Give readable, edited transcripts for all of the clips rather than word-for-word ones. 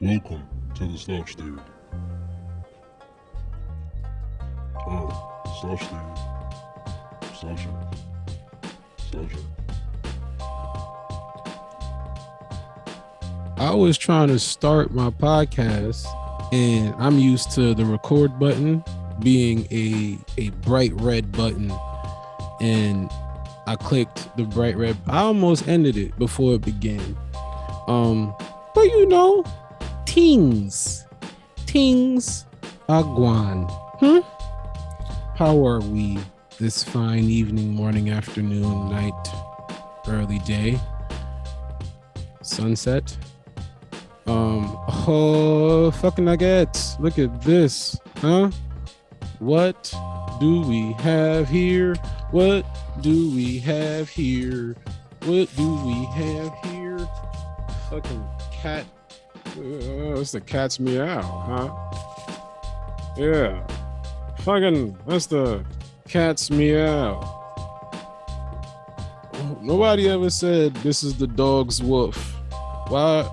Welcome to the Slouch Theory. Slouch Theory. Slouching. Slouching. I was trying to start my podcast and I'm used to the record button being a bright red button, and I clicked the bright red. I almost ended it before it began. But you know, tings aguan. How are we this fine evening, morning, afternoon, night, early day, sunset? Oh, fucking nuggets. Look at this, huh? What do we have here? What do we have here? What do we have here? Fucking cat. That's the cat's meow, huh? Yeah. Fucking, that's the cat's meow. Nobody ever said this is the dog's woof. Why?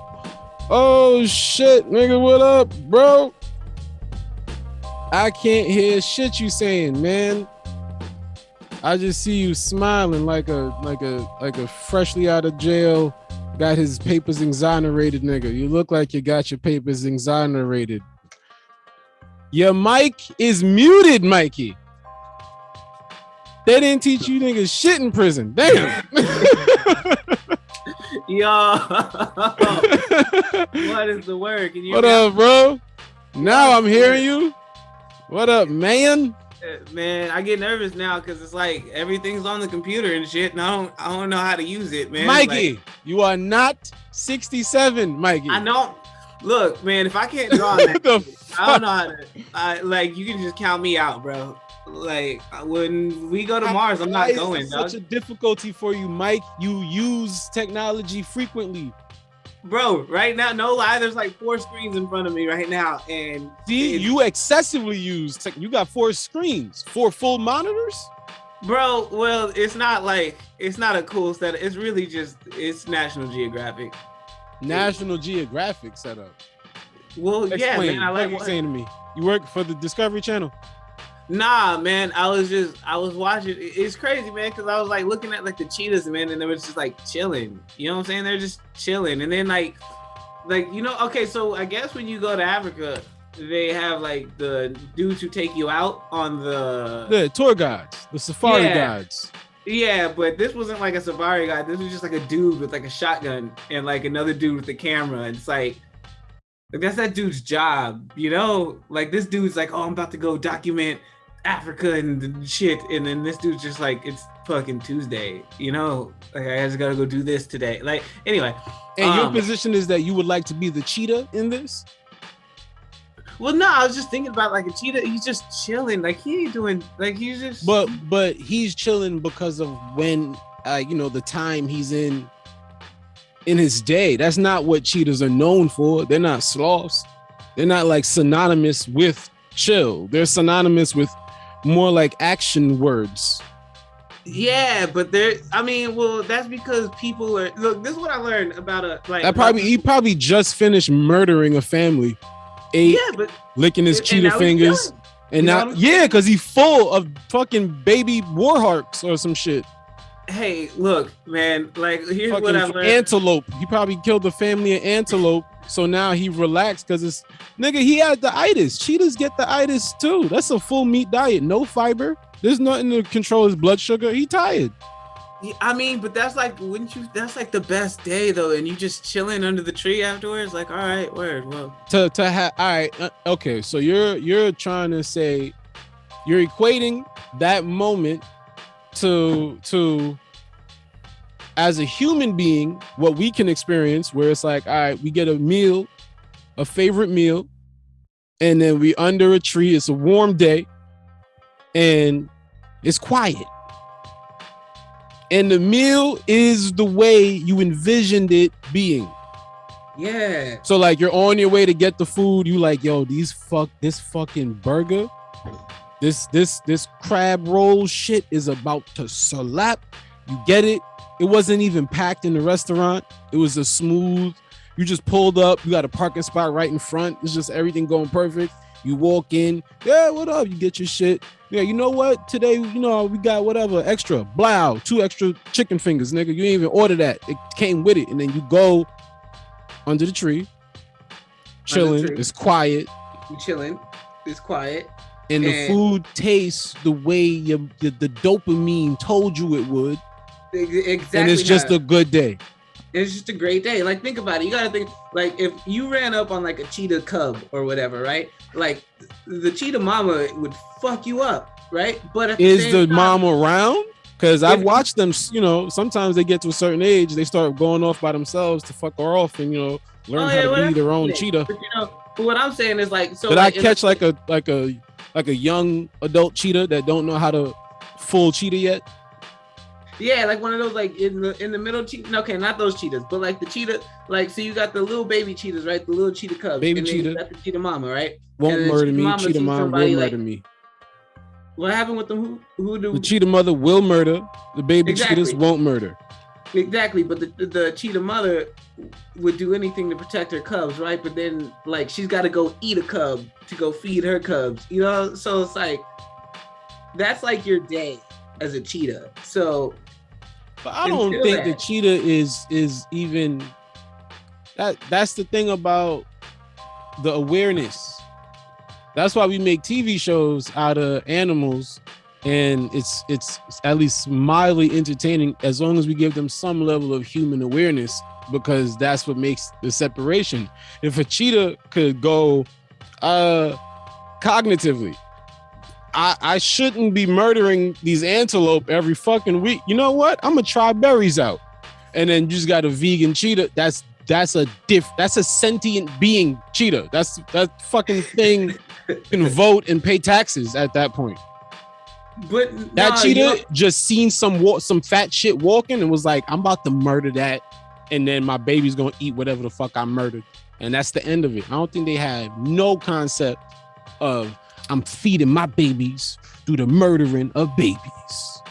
Oh shit, nigga, what up, bro? I can't hear shit you saying, man. I just see you smiling like a freshly out of jail, got his papers exonerated nigga. You look like you got your papers exonerated. Your mic is muted, Mikey. They didn't teach you niggas shit in prison. Damn. Yo, what is the word? What up, bro? Now I'm hearing you. What up, man? Man, I get nervous now because it's like everything's on the computer and shit, and I don't know how to use it, man. Mikey, like, you are not 67, Mikey. I know. Look, man, if I can't draw, I don't know how to. Like, you can just count me out, bro. Like, when we go to Mars, I'm not going. Such a difficulty for you, Mike. You use technology frequently, bro. Right now, no lie, there's like 4 screens in front of me right now, and see, you excessively use tech. You got 4 screens, 4 full monitors, bro. Well, it's not a cool setup. It's really just National Geographic. National Geographic setup. Well, explain. Yeah, man. I like what you're saying to me. You work for the Discovery Channel. Nah, man, I was watching. It's crazy, man, because I was like looking at like the cheetahs, man, and they were just like chilling. You know what I'm saying? They're just chilling, and then like you know. Okay, so I guess when you go to Africa, they have like the dudes who take you out on the tour guides, the safari guides. Yeah, but this wasn't like a safari guide. This was just like a dude with like a shotgun and like another dude with the camera. And it's like that's that dude's job, you know? Like this dude's like, oh, I'm about to go document Africa and shit, and then this dude's just like, it's fucking Tuesday, you know? Like I just gotta go do this today. Like anyway. And your position is that you would like to be the cheetah in this? Well, no, I was just thinking about like a cheetah. He's just chilling. Like he ain't doing. Like he's just. But he's chilling because of when, you know, the time he's in his day. That's not what cheetahs are known for. They're not sloths. They're not like synonymous with chill. They're synonymous with more like action words. Yeah, but well, that's because people are. Look, this is what I learned about he probably just finished murdering a family. Licking his cheetah fingers, and now because he's full of fucking baby warhawks or some shit. Hey, look, man, like here's fucking what I learned. Antelope. He probably killed the family of antelope, so now he relaxed because it's nigga. He had the itis. Cheetahs get the itis too. That's a full meat diet, no fiber. There's nothing to control his blood sugar. He tired. I mean, but that's like, that's like the best day though, and you just chilling under the tree afterwards. Like, all right, word. Well, to have all right, okay. So you're trying to say you're equating that moment to as a human being what we can experience, where it's like, all right, we get a meal, a favorite meal, and then we under a tree. It's a warm day, and it's quiet. And the meal is the way you envisioned it being. Yeah. So like you're on your way to get the food. You like, yo, this fucking burger, this crab roll shit is about to slap. You get it. It wasn't even packed in the restaurant. It was a smooth You just pulled up. You got a parking spot right in front. It's just everything going perfect. You walk in. Yeah, what up? You get your shit. Yeah, you know what? Today, we got whatever extra. Blow, 2 extra chicken fingers, nigga. You ain't even order that. It came with it. And then you go under the tree, chilling. It's quiet. You chilling. It's quiet. And the food tastes the way the dopamine told you it would. Exactly. And it's just a good day. It's just a great day. Like, think about it. You gotta think, like, if you ran up on like a cheetah cub or whatever, right? Like, the cheetah mama would fuck you up, right? But at is the mom around? Because I've watched them. Sometimes they get to a certain age, they start going off by themselves to fuck her off, and learn how to be their own cheetah. But what I'm saying is like, so did I catch like a young adult cheetah that don't know how to full cheetah yet? Yeah, like one of those, like in the middle cheetah. Okay, not those cheetahs, but like the cheetah. Like, so you got the little baby cheetahs, right? The little cheetah cubs. Baby and cheetah. You got the cheetah mama, right? Won't murder me. Cheetah mom will murder me. What happened with them? Who do? The cheetah mother will murder. The baby cheetahs won't murder. Exactly, but the cheetah mother would do anything to protect her cubs, right? But then, like, she's got to go eat a cub to go feed her cubs, So it's like, that's like your day as a cheetah. So, but I don't think the cheetah is even that. That's the thing about the awareness. That's why we make TV shows out of animals, and it's at least mildly entertaining as long as we give them some level of human awareness, because that's what makes the separation. If a cheetah could go cognitively, I shouldn't be murdering these antelope every fucking week. You know what? I'm gonna try berries out. And then you just got a vegan cheetah. That's a sentient being cheetah. That fucking thing can vote and pay taxes at that point. But that cheetah just seen some fat shit walking and was like, I'm about to murder that, and then my baby's gonna eat whatever the fuck I murdered, and that's the end of it. I don't think they have no concept of I'm feeding my babies through the murdering of babies.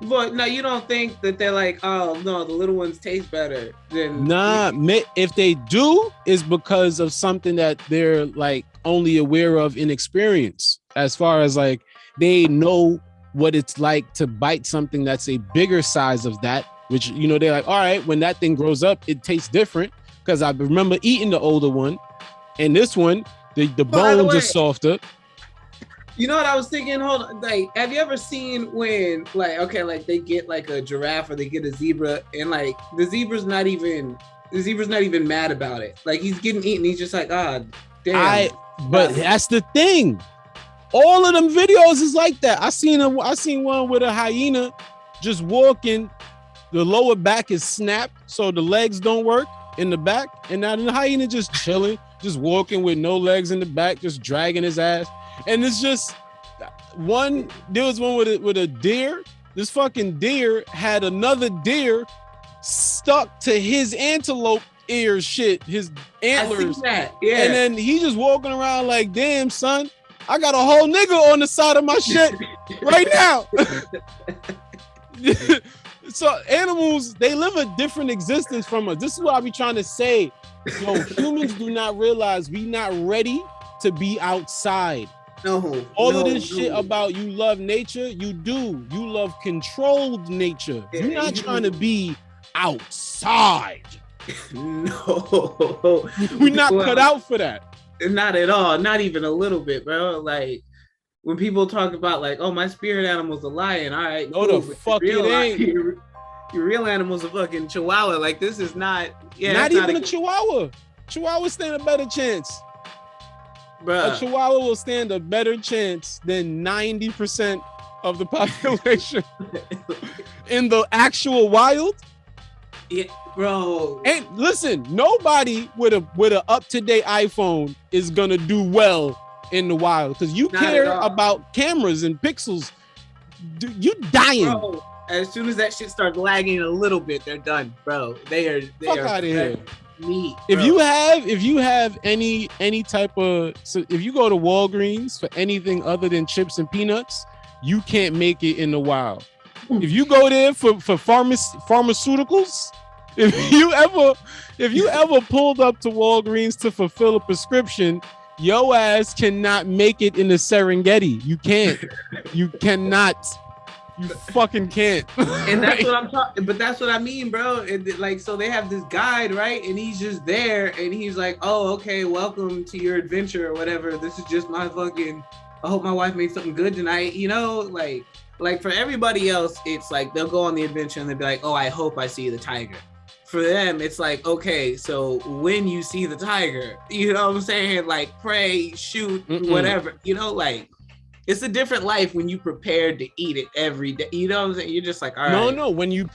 But no, you don't think that they're like, oh no, the little ones taste better than. Nah, if they do, it's because of something that they're like only aware of in experience. As far as like they know what it's like to bite something that's a bigger size of that, which they're like, all right, when that thing grows up, it tastes different. Because I remember eating the older one, and this one, the bones are softer. You know what I was thinking? Hold on. Like, have you ever seen when, like, okay, like they get like a giraffe or they get a zebra, and like the zebra's not even mad about it. Like, he's getting eaten. He's just like, damn. But that's the thing. All of them videos is like that. I seen one with a hyena just walking. The lower back is snapped, so the legs don't work in the back, and now the hyena just chilling, just walking with no legs in the back, just dragging his ass. And it's just there was one with a deer. This fucking deer had another deer stuck to his antelope ear shit, his antlers. I see that. Yeah. And then he just walking around like, damn, son, I got a whole nigga on the side of my shit right now. So animals, they live a different existence from us. This is what I be trying to say. Humans do not realize we not ready to be outside. All of this shit about you love nature, you do. You love controlled nature. You're not trying to be outside. No. We're not cut out for that. Not at all. Not even a little bit, bro. Like, when people talk about like, oh, my spirit animal's a lion. All right. No, cool, the fuck it ain't. Your real animal's a fucking chihuahua. Like, this is not. Yeah, not even a chihuahua. Chihuahua stand a better chance. Bruh. A chihuahua will stand a better chance than 90% of the population in the actual wild. Yeah, bro. And listen, nobody with a up-to-date iPhone is gonna do well in the wild, because you care about cameras and pixels. You dying. Bro, as soon as that shit starts lagging a little bit, they're done, bro. They are fuck out of here. Meat, if you have any type of, so if you go to Walgreens for anything other than chips and peanuts, you can't make it in the wild. If you go there for pharmaceuticals, If you ever pulled up to Walgreens to fulfill a prescription, your ass cannot make it in the Serengeti. You can't. You cannot. You fucking can't. And that's what I'm talking. But that's what I mean, bro. Like, so they have this guide, right? And he's just there, and he's like, "Oh, okay, welcome to your adventure or whatever. This is just my fucking. I hope my wife made something good tonight." You know, like for everybody else, it's like they'll go on the adventure and they'll be like, "Oh, I hope I see the tiger." For them, it's like, okay, so when you see the tiger, you know what I'm saying? Like, pray, shoot, whatever. You know, like. It's a different life when you prepared to eat it every day. You know what I'm saying? You're just like, all right. No. When you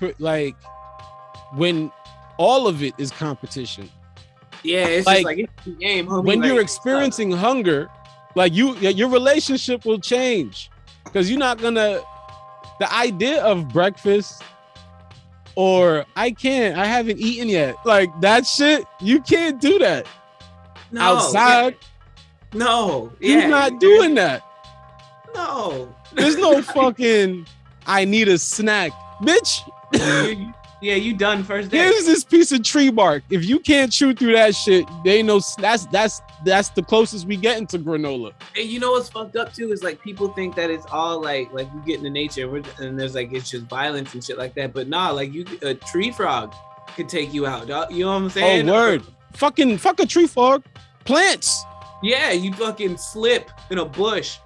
when all of it is competition. Yeah, it's like, just like it's a game, homie. When like, you're experiencing hunger, like your relationship will change because you're not gonna. The idea of breakfast or I haven't eaten yet. Like that shit, you can't do that outside. Yeah. No, you're not doing that. No, there's no fucking I need a snack, bitch. Yeah, you done first day. Here's this piece of tree bark. If you can't chew through that shit, they know that's the closest we get into granola. And you know what's fucked up too is like people think that it's all like we get into nature and there's like it's just violence and shit like that. But nah, like a tree frog could take you out. Dog. You know what I'm saying? Oh word, fuck a tree frog. Plants. Yeah, you fucking slip in a bush.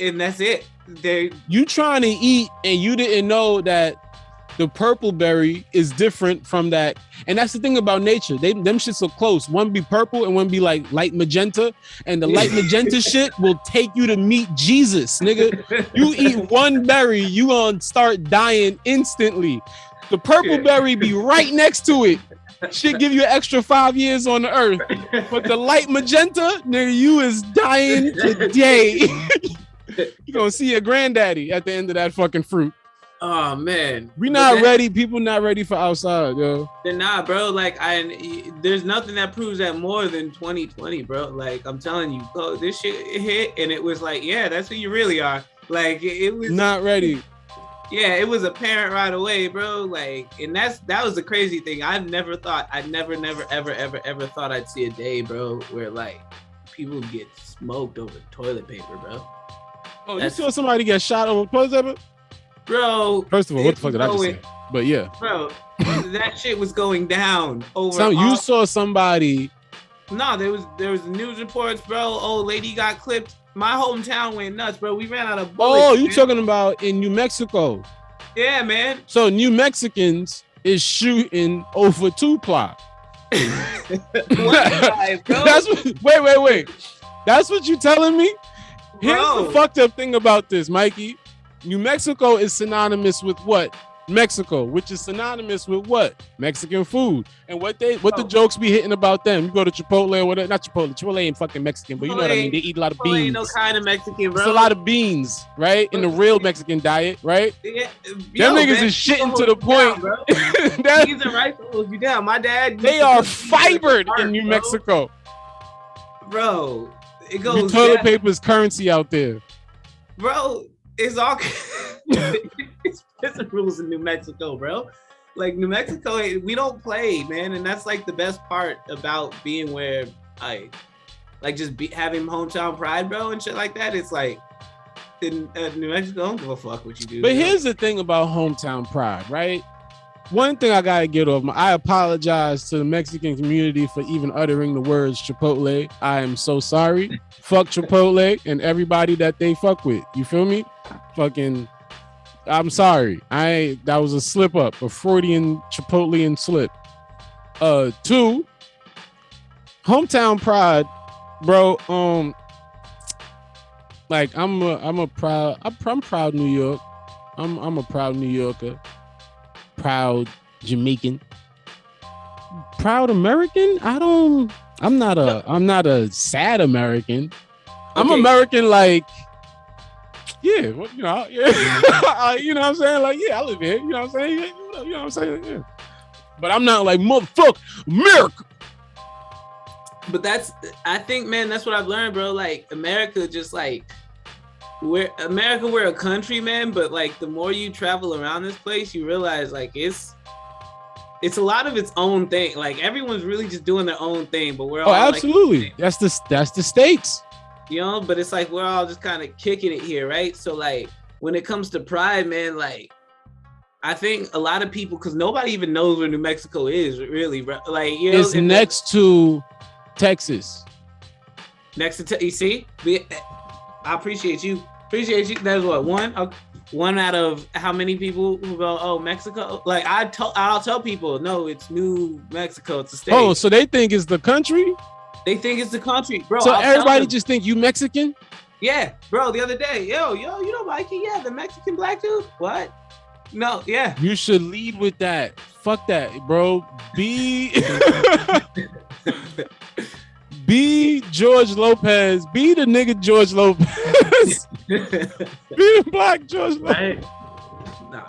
And that's it. You trying to eat and you didn't know that the purple berry is different from that. And that's the thing about nature. Them shits are close. One be purple and one be like light magenta. And the light magenta shit will take you to meet Jesus, nigga. You eat one berry, you gonna start dying instantly. The purple berry be right next to it. Shit give you an extra 5 years on the earth. But the light magenta, nigga, you is dying today. You gonna see your granddaddy at the end of that fucking fruit. Oh man, we not ready. People not ready for outside, yo. They're not, bro. Like there's nothing that proves that more than 2020, bro. Like I'm telling you, this shit hit, and it was like, yeah, that's who you really are. Like it was not ready. Yeah, it was apparent right away, bro. Like, and that was the crazy thing. I've never, ever thought I'd see a day, bro, where like people get smoked over toilet paper, bro. Oh, you saw somebody get shot over toilet paper? Bro. First of all, what the fuck did I just say? But yeah. Bro, that shit was going down over. You saw somebody. No, there was news reports, bro. Old lady got clipped. My hometown went nuts, bro. We ran out of bullets. Oh, you talking about in New Mexico? Yeah, man. So New Mexicans is shooting over two-ply. Wait. That's what you telling me? Here's the fucked up thing about this, Mikey. New Mexico is synonymous with what? Mexico, which is synonymous with what? Mexican food. And what the jokes be hitting about them. You go to Chipotle or whatever. Not Chipotle. Chipotle ain't fucking Mexican, but you know what I mean. They eat a lot of beans. Ain't no kind of Mexican, bro. It's a lot of beans, right? In the real Mexican diet, right? Yeah. Them niggas is shitting to the point. Down, beans and rice will hold you down. My dad. They are fibered in New Mexico. Bro, it goes. Toilet paper is currency out there. Bro, it's all. It's rules in New Mexico, bro. Like New Mexico, we don't play, man, and that's like the best part about being where I like just having hometown pride, bro, and shit like that. It's like in New Mexico, I don't give a fuck what you do. But here's the thing about hometown pride, right? One thing I gotta get off I apologize to the Mexican community for even uttering the words Chipotle. I am so sorry. Fuck Chipotle and everybody that they fuck with. You feel me? Fucking. I'm sorry. That was a slip up, a Freudian Chipotlean slip. 2, hometown pride, bro. Like I'm proud New York. I'm a proud New Yorker. Proud Jamaican. Proud American? I'm not a sad American. I'm American like yeah, well, you know, yeah. You know what I'm saying? Like, yeah, I live here. You know what I'm saying? Yeah, you know what I'm saying? Yeah. But I'm not like motherfucker America. But I think, man, that's what I've learned, bro. Like America, just like we're a country, man. But like the more you travel around this place, you realize like it's it's a lot of its own thing. Like everyone's really just doing their own thing, but we're all absolutely. Like, that's the states. You know, but it's like we're all just kind of kicking it here, right? So like when it comes to pride, man, like I think a lot of people, because nobody even knows where New Mexico is, really. Like, you know, it's next to Texas. Next to you see, I appreciate you. There's what one out of how many people who go, oh, Mexico? Like I'll tell people, no, it's New Mexico. It's a state. Oh, so they think it's the country? They think it's the country, bro. So everybody just think you Mexican? Yeah, bro. The other day, yo, you know Mikey? Yeah, the Mexican black dude. What? No, yeah. You should lead with that. Fuck that, bro. Be George Lopez. Be the nigga George Lopez. Be the black George Lopez. Right? Nah.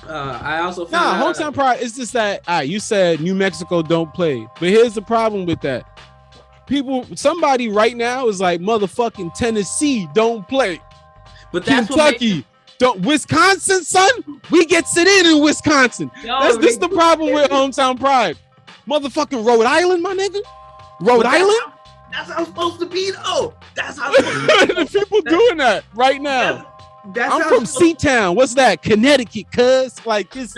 I also found hometown pride is just that. You said New Mexico don't play, but here's the problem with that. Somebody right now is like, motherfucking Tennessee don't play, but that's Kentucky don't. Wisconsin, son, we gets it in Wisconsin. This is the problem with hometown pride. Motherfucking Rhode Island, my nigga. Rhode Island. That's how it's supposed to be, though. That's how it's people doing that right now. I'm from C-Town. What's that? Connecticut, cuz. Like it's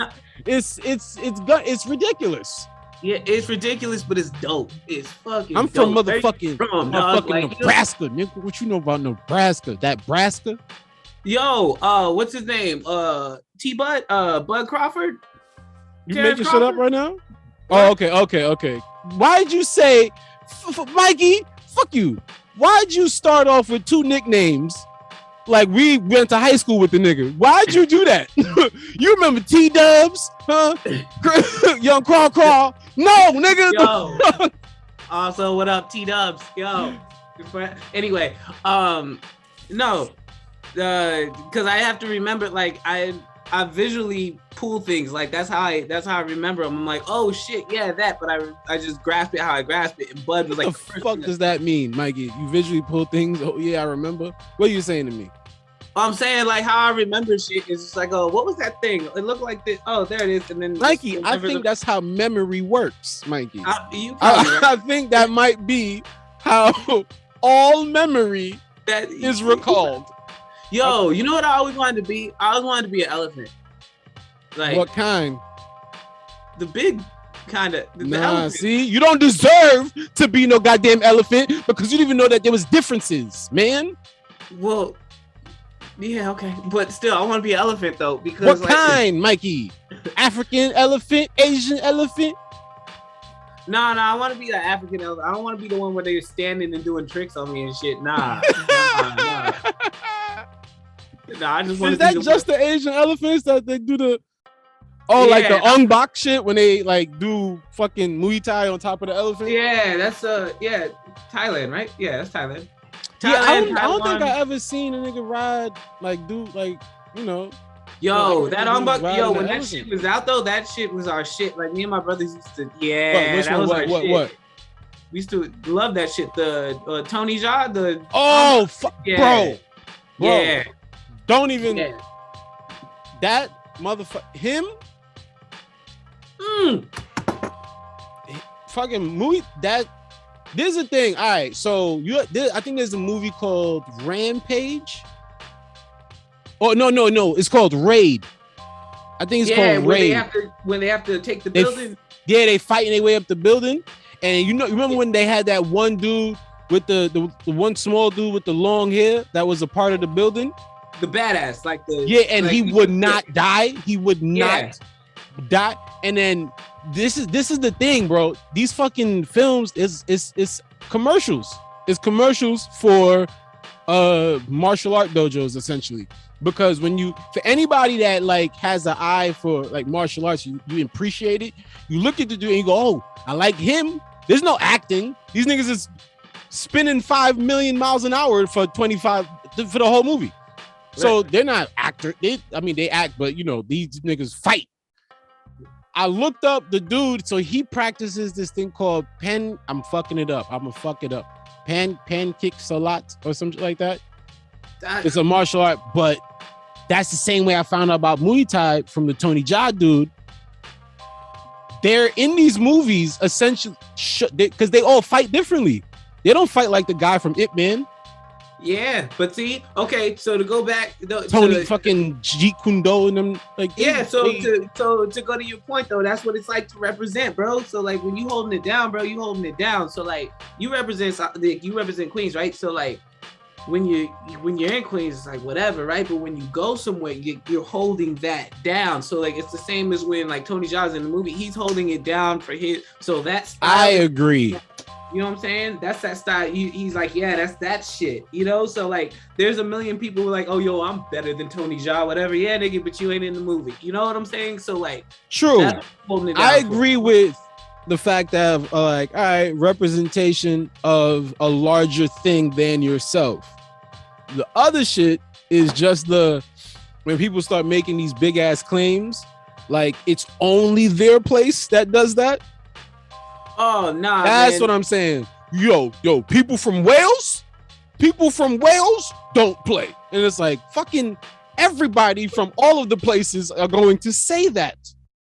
ridiculous. Yeah, it's ridiculous, but it's dope. It's fucking I'm dope. from motherfucking Nebraska. Nigga, what you know about Nebraska? That Braska? Yo, what's his name? T-Bud? Bud Crawford? You making shit up right now? What? Oh, okay. Why'd you say, Mikey, fuck you. Why'd you start off with two nicknames? Like we went to high school with the nigga. Why'd you do that? You remember T-Dubs? Huh? Young Crawl. No, nigga. Yo. Also, what up, T-Dubs? Yo. Anyway, no. Because I have to remember, like, I visually pull things. Like that's how I remember them. I'm like, oh shit, yeah, that. But I just grasp it how I grasp it. And Bud was like, what the fuck does that mean, Mikey? You visually pull things? Oh yeah, I remember. What are you saying to me? I'm saying like how I remember shit is just like, oh, what was that thing? It looked like this. Oh, there it is. And then Mikey, I think that's how memory works, Mikey. Right. I think that might be how all memory that is recalled. Yo, you know what I always wanted to be? I always wanted to be an elephant. Like what kind? The big kind of. Nah, see, you don't deserve to be no goddamn elephant because you didn't even know that there was differences, man. Well, yeah, okay, but still, I want to be an elephant though because. What kind, Mikey? African elephant, Asian elephant? No, I want to be an African elephant. I don't want to be the one where they're standing and doing tricks on me and shit. Nah. Nah, I just want to. Is that just the Asian elephants that they do the? Oh, yeah. Like the Ong-Bak shit when they like do fucking Muay Thai on top of the elephant. Yeah, that's Thailand, right? Yeah, that's Thailand. Yeah, I don't think I ever seen a nigga ride like do like you know. Yo, that Ong-Bak, when that shit was out though, that shit was our shit. Like me and my brothers used to, that was our shit. What? We used to love that shit. The Tony Jaa, bro. Yeah. Don't even that motherfucker him. Fucking movie that. There's a thing. All right, so I think there's a movie called Rampage. Oh no, it's called Raid. I think it's called Raid. When they have to take the building. They fighting their way up the building, and you remember when they had that one dude with the one small dude with the long hair that was a part of the building. The badass, like the and he would not die. He would not die. And then this is the thing, bro. These fucking films is commercials. It's commercials for martial art dojos essentially. Because for anybody that like has an eye for like martial arts, you appreciate it. You look at the dude and you go, oh, I like him. There's no acting. These niggas is spinning 5 million miles an hour for the whole movie. So they're not actors. They act, but these niggas fight. I looked up the dude, so he practices this thing called I'm fucking it up. I'm gonna fuck it up. Pancake salat or something like that. It's a martial art, but that's the same way I found out about Muay Thai from the Tony Jaa dude. they're in these movies essentially because they all fight differently. They don't fight like the guy from Ip Man. Yeah, but see, okay, so to go back, Tony fucking Jeet Kune Do and them, like yeah. So to go to your point though, that's what it's like to represent, bro. So like when you holding it down, bro, you holding it down. So like you represent Queens, right? So like when you're in Queens, it's like whatever, right? But when you go somewhere, you're holding that down. So like it's the same as when like Tony Jaa's in the movie, he's holding it down for his. So that's I agree. You know what I'm saying? That's that style. He's like, yeah, that's that shit. You know, so like, there's a million people who are like, oh, yo, I'm better than Tony Jaa, whatever. Yeah, nigga, but you ain't in the movie. You know what I'm saying? So like, true. I agree with the fact that like, all right, representation of a larger thing than yourself. The other shit is just when people start making these big ass claims, like it's only their place that does that. Oh nah, that's man. what I'm saying. Yo, people from Wales don't play, and it's like fucking everybody from all of the places are going to say that,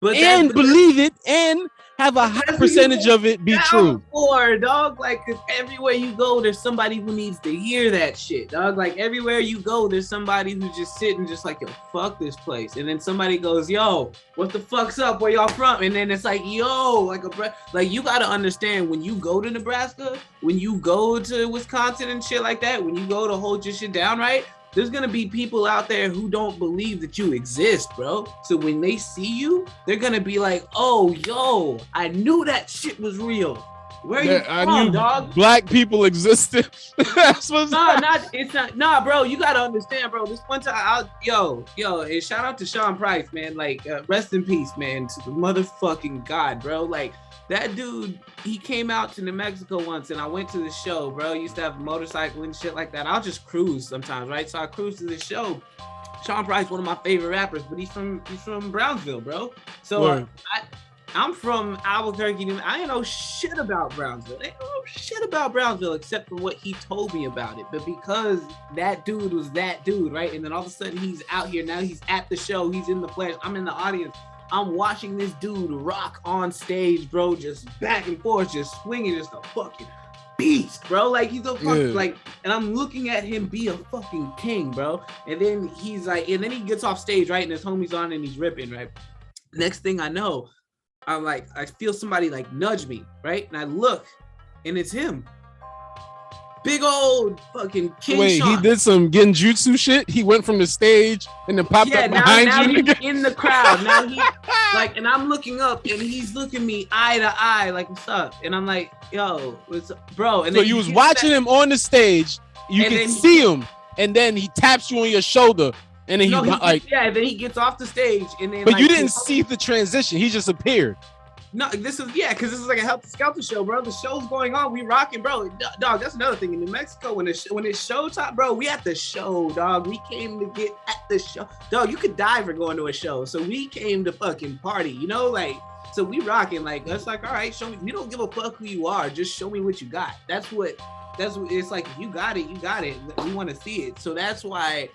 and believe it, and have a high percentage of it be true. Or dog, like, cause everywhere you go, there's somebody who needs to hear that shit, dog. Like everywhere you go, there's somebody who's just sitting, just like, yo, fuck this place. And then somebody goes, yo, what the fuck's up? Where y'all from? And then it's like, yo, like you gotta understand when you go to Nebraska, when you go to Wisconsin and shit like that, when you go to hold your shit down, right? There's gonna be people out there who don't believe that you exist, bro. So when they see you, they're gonna be like, "Oh, yo, I knew that shit was real. Where are you from, dog? Black people existed." Nah, bro. You gotta understand, bro. This one time, and shout out to Sean Price, man. Like, rest in peace, man. To the motherfucking God, bro. Like. That dude, he came out to New Mexico once and I went to the show, bro. Used to have a motorcycle and shit like that. I'll just cruise sometimes, right? So I cruise to the show. Sean Price, one of my favorite rappers, but he's from Brownsville, bro. So I'm from Albuquerque. I ain't know shit about Brownsville. I ain't know shit about Brownsville except for what he told me about it. But because that dude was that dude, right? And then all of a sudden he's out here. Now he's at the show. He's in the flesh. I'm in the audience. I'm watching this dude rock on stage, bro, just back and forth, just swinging, just a fucking beast, bro. Like he's a fucking like, and I'm looking at him be a fucking king, bro. And then he's like, and then he gets off stage, right? And his homie's on and he's ripping, right? Next thing I know, I'm like, I feel somebody like nudge me, right? And I look, and it's him. Big old fucking King Wait, Sean. he did some genjutsu shit. He went from the stage and then popped up behind you. He's in the crowd. Now he like, and I'm looking up and he's looking me eye to eye, like, what's up? And I'm like, yo, what's up, bro? And so you was watching him on the stage. You can see him, and then he taps you on your shoulder, and then then he gets off the stage, and then. But you didn't see the transition. He just appeared. No, because this is like a Helter Skelter show, bro. The show's going on, we rocking, bro. Dog, that's another thing. In New Mexico, when it's showtime, bro, we at the show, dog. We came to get at the show. Dog, you could die for going to a show. So we came to fucking party, you know? Like, so we rocking, like, that's like, all right, show me. We don't give a fuck who you are. Just show me what you got. That's what it's like. If you got it, you got it. We want to see it. So that's why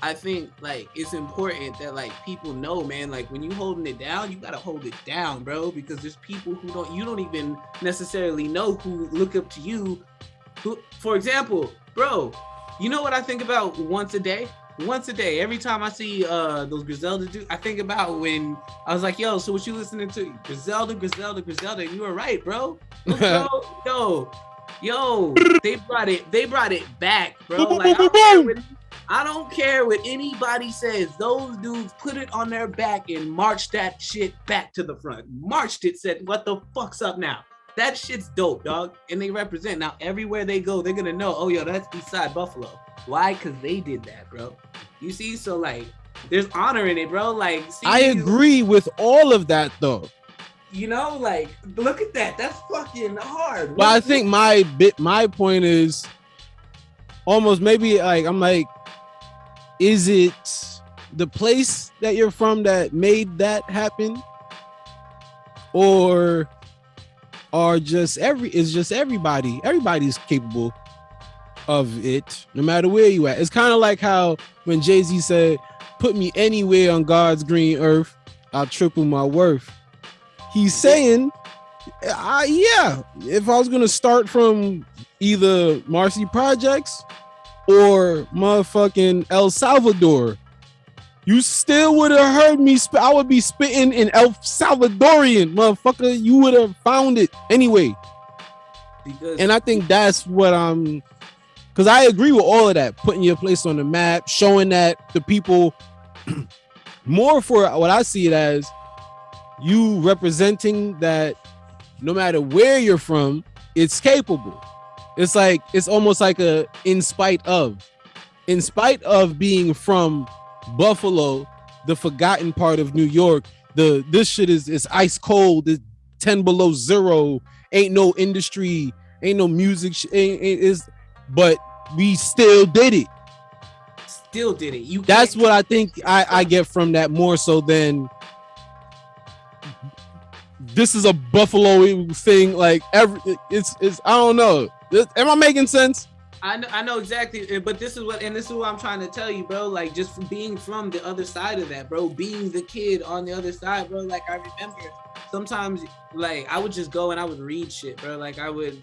I think like it's important that like people know, man, like when you holding it down, you gotta hold it down, bro, because there's people who you don't even necessarily know who look up to you. Who, for example, bro, you know what I think about once a day? Every time I see those Griselda dudes, I think about when I was like, yo, so what you listening to? Griselda, and you were right, bro. Yo, they brought it back, bro. Like, I don't care what anybody says. Those dudes put it on their back and marched that shit back to the front. Marched it, said, what the fuck's up now? That shit's dope, dog. And they represent. Now, everywhere they go, they're gonna know, oh, yo, that's Eastside Buffalo. Why? Because they did that, bro. You see? So, like, there's honor in it, bro. Like, see, I agree with all of that, though. You know, like, look at that. That's fucking hard. But I think my point is almost maybe like, I'm like, is it the place that you're from that made that happen, or just everybody's capable of it, no matter where you at? It's kind of like how when Jay-Z said, "Put me anywhere on God's green earth, I'll triple my worth." he's saying, yeah, if I was gonna start from either Marcy Projects or motherfucking El Salvador, you still would have heard me. I would be spitting in El Salvadorian, motherfucker. You would have found it anyway. And I think that's what I'm. Because I agree with all of that, putting your place on the map, showing that the people more for what I see it as, you representing that no matter where you're from, it's capable. It's like, it's almost like a in spite of being from Buffalo, the forgotten part of New York, this shit is ice cold, it's 10 below zero, ain't no industry, ain't no music, but we still did it. That's what I think I get from that more so than this is a Buffalo thing. Like it's I don't know. Am I making sense? I know exactly, but this is what I'm trying to tell you, bro. Like, just being from the other side of that, bro, being the kid on the other side, bro. Like, I remember sometimes, like, I would just go and I would read shit, bro. Like, I would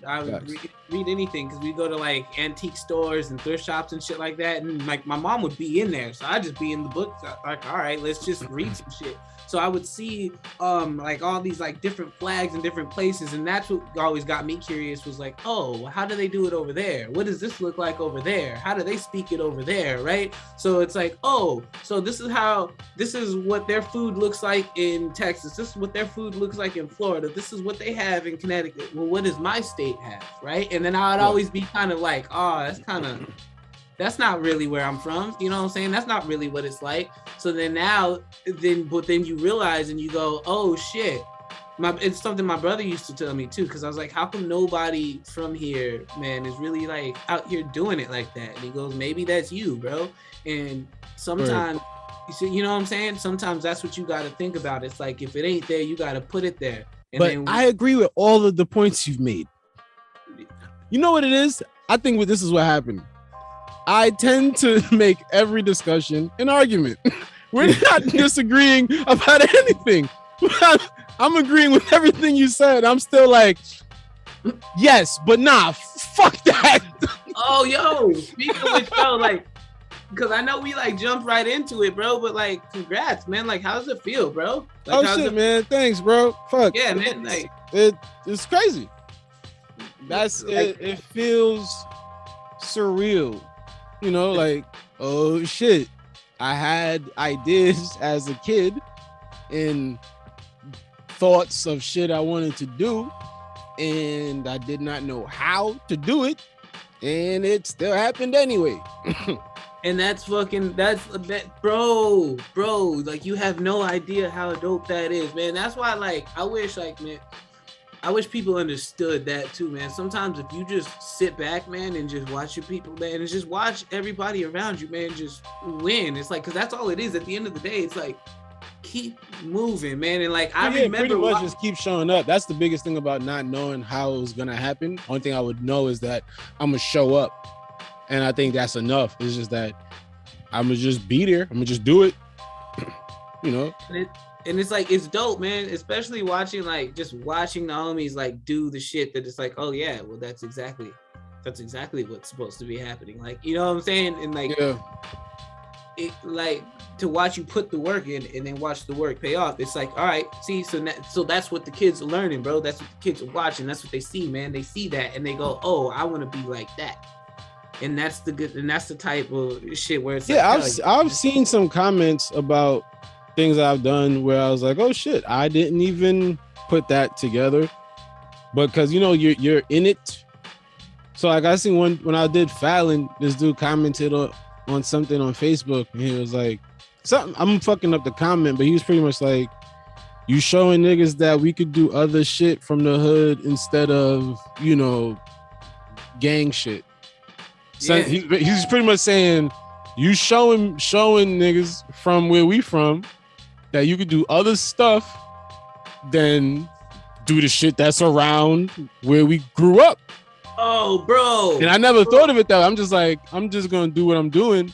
read anything, because we go to like antique stores and thrift shops and shit like that, and like my mom would be in there, so I'd just be in the books, like, all right, let's just read some shit. So I would see like all these like different flags in different places, and that's what always got me curious, was like, oh, how do they do it over there? What does this look like over there? How do they speak it over there, right? So it's like, oh, so this is what their food looks like in Texas. This is what their food looks like in Florida. This is what they have in Connecticut. Well, what does my state have, right? And then I would always be kind of like, oh, that's not really where I'm from. You know what I'm saying? That's not really what it's like. So then but then you realize and you go, oh shit. It's something my brother used to tell me too, because I was like, how come nobody from here, man, is really like out here doing it like that? And he goes, maybe that's you, bro. And sometimes, you know what I'm saying? Sometimes that's what you got to think about. It's like, if it ain't there, you got to put it there. And but I agree with all of the points you've made. You know what it is? I think this is what happened. I tend to make every discussion an argument. We're not disagreeing about anything. I'm agreeing with everything you said. I'm still like, yes, but nah, fuck that. Oh, yo, speaking of which, bro, like, because I know we like jumped right into it, bro, but like, congrats, man. Like, how does it feel, bro? Like, oh shit, man. Thanks, bro. Fuck. Yeah, man. Like, it's crazy. It feels surreal. You know, like, oh shit, I had ideas as a kid and thoughts of shit I wanted to do, and I did not know how to do it, and it still happened anyway. And that's bro, like, you have no idea how dope that is, man. That's why, like, I wish people understood that too, man. Sometimes if you just sit back, man, and just watch your people, man, and just watch everybody around you, man, just win. It's like, because that's all it is at the end of the day. It's like, keep moving, man. And like, I remember pretty much just keep showing up. That's the biggest thing about not knowing how it was gonna happen. Only thing I would know is that I'm gonna show up, and I think that's enough. It's just that I'm gonna just be there. I'm gonna just do it. You know. And it's like, it's dope, man, especially watching the homies like do the shit that it's like, oh yeah, well that's exactly what's supposed to be happening. Like, you know what I'm saying? And like, it, like, to watch you put the work in and then watch the work pay off. It's like, all right, see, so that's what the kids are learning, bro. That's what the kids are watching. That's what they see, man. They see that and they go, oh, I want to be like that. And that's the type of shit where it's I've seen some comments about things I've done where I was like, oh shit, I didn't even put that together, but because you know you're in it. So like, I seen one when I did Fallon, this dude commented on something on Facebook, and he was like, something, I'm fucking up the comment, but he was pretty much like, you showing niggas that we could do other shit from the hood instead of, you know, gang shit. So he's pretty much saying, you showing niggas from where we from that you could do other stuff than do the shit that's around where we grew up. Oh, bro. And I never thought of it that way. I'm just like, I'm just gonna do what I'm doing.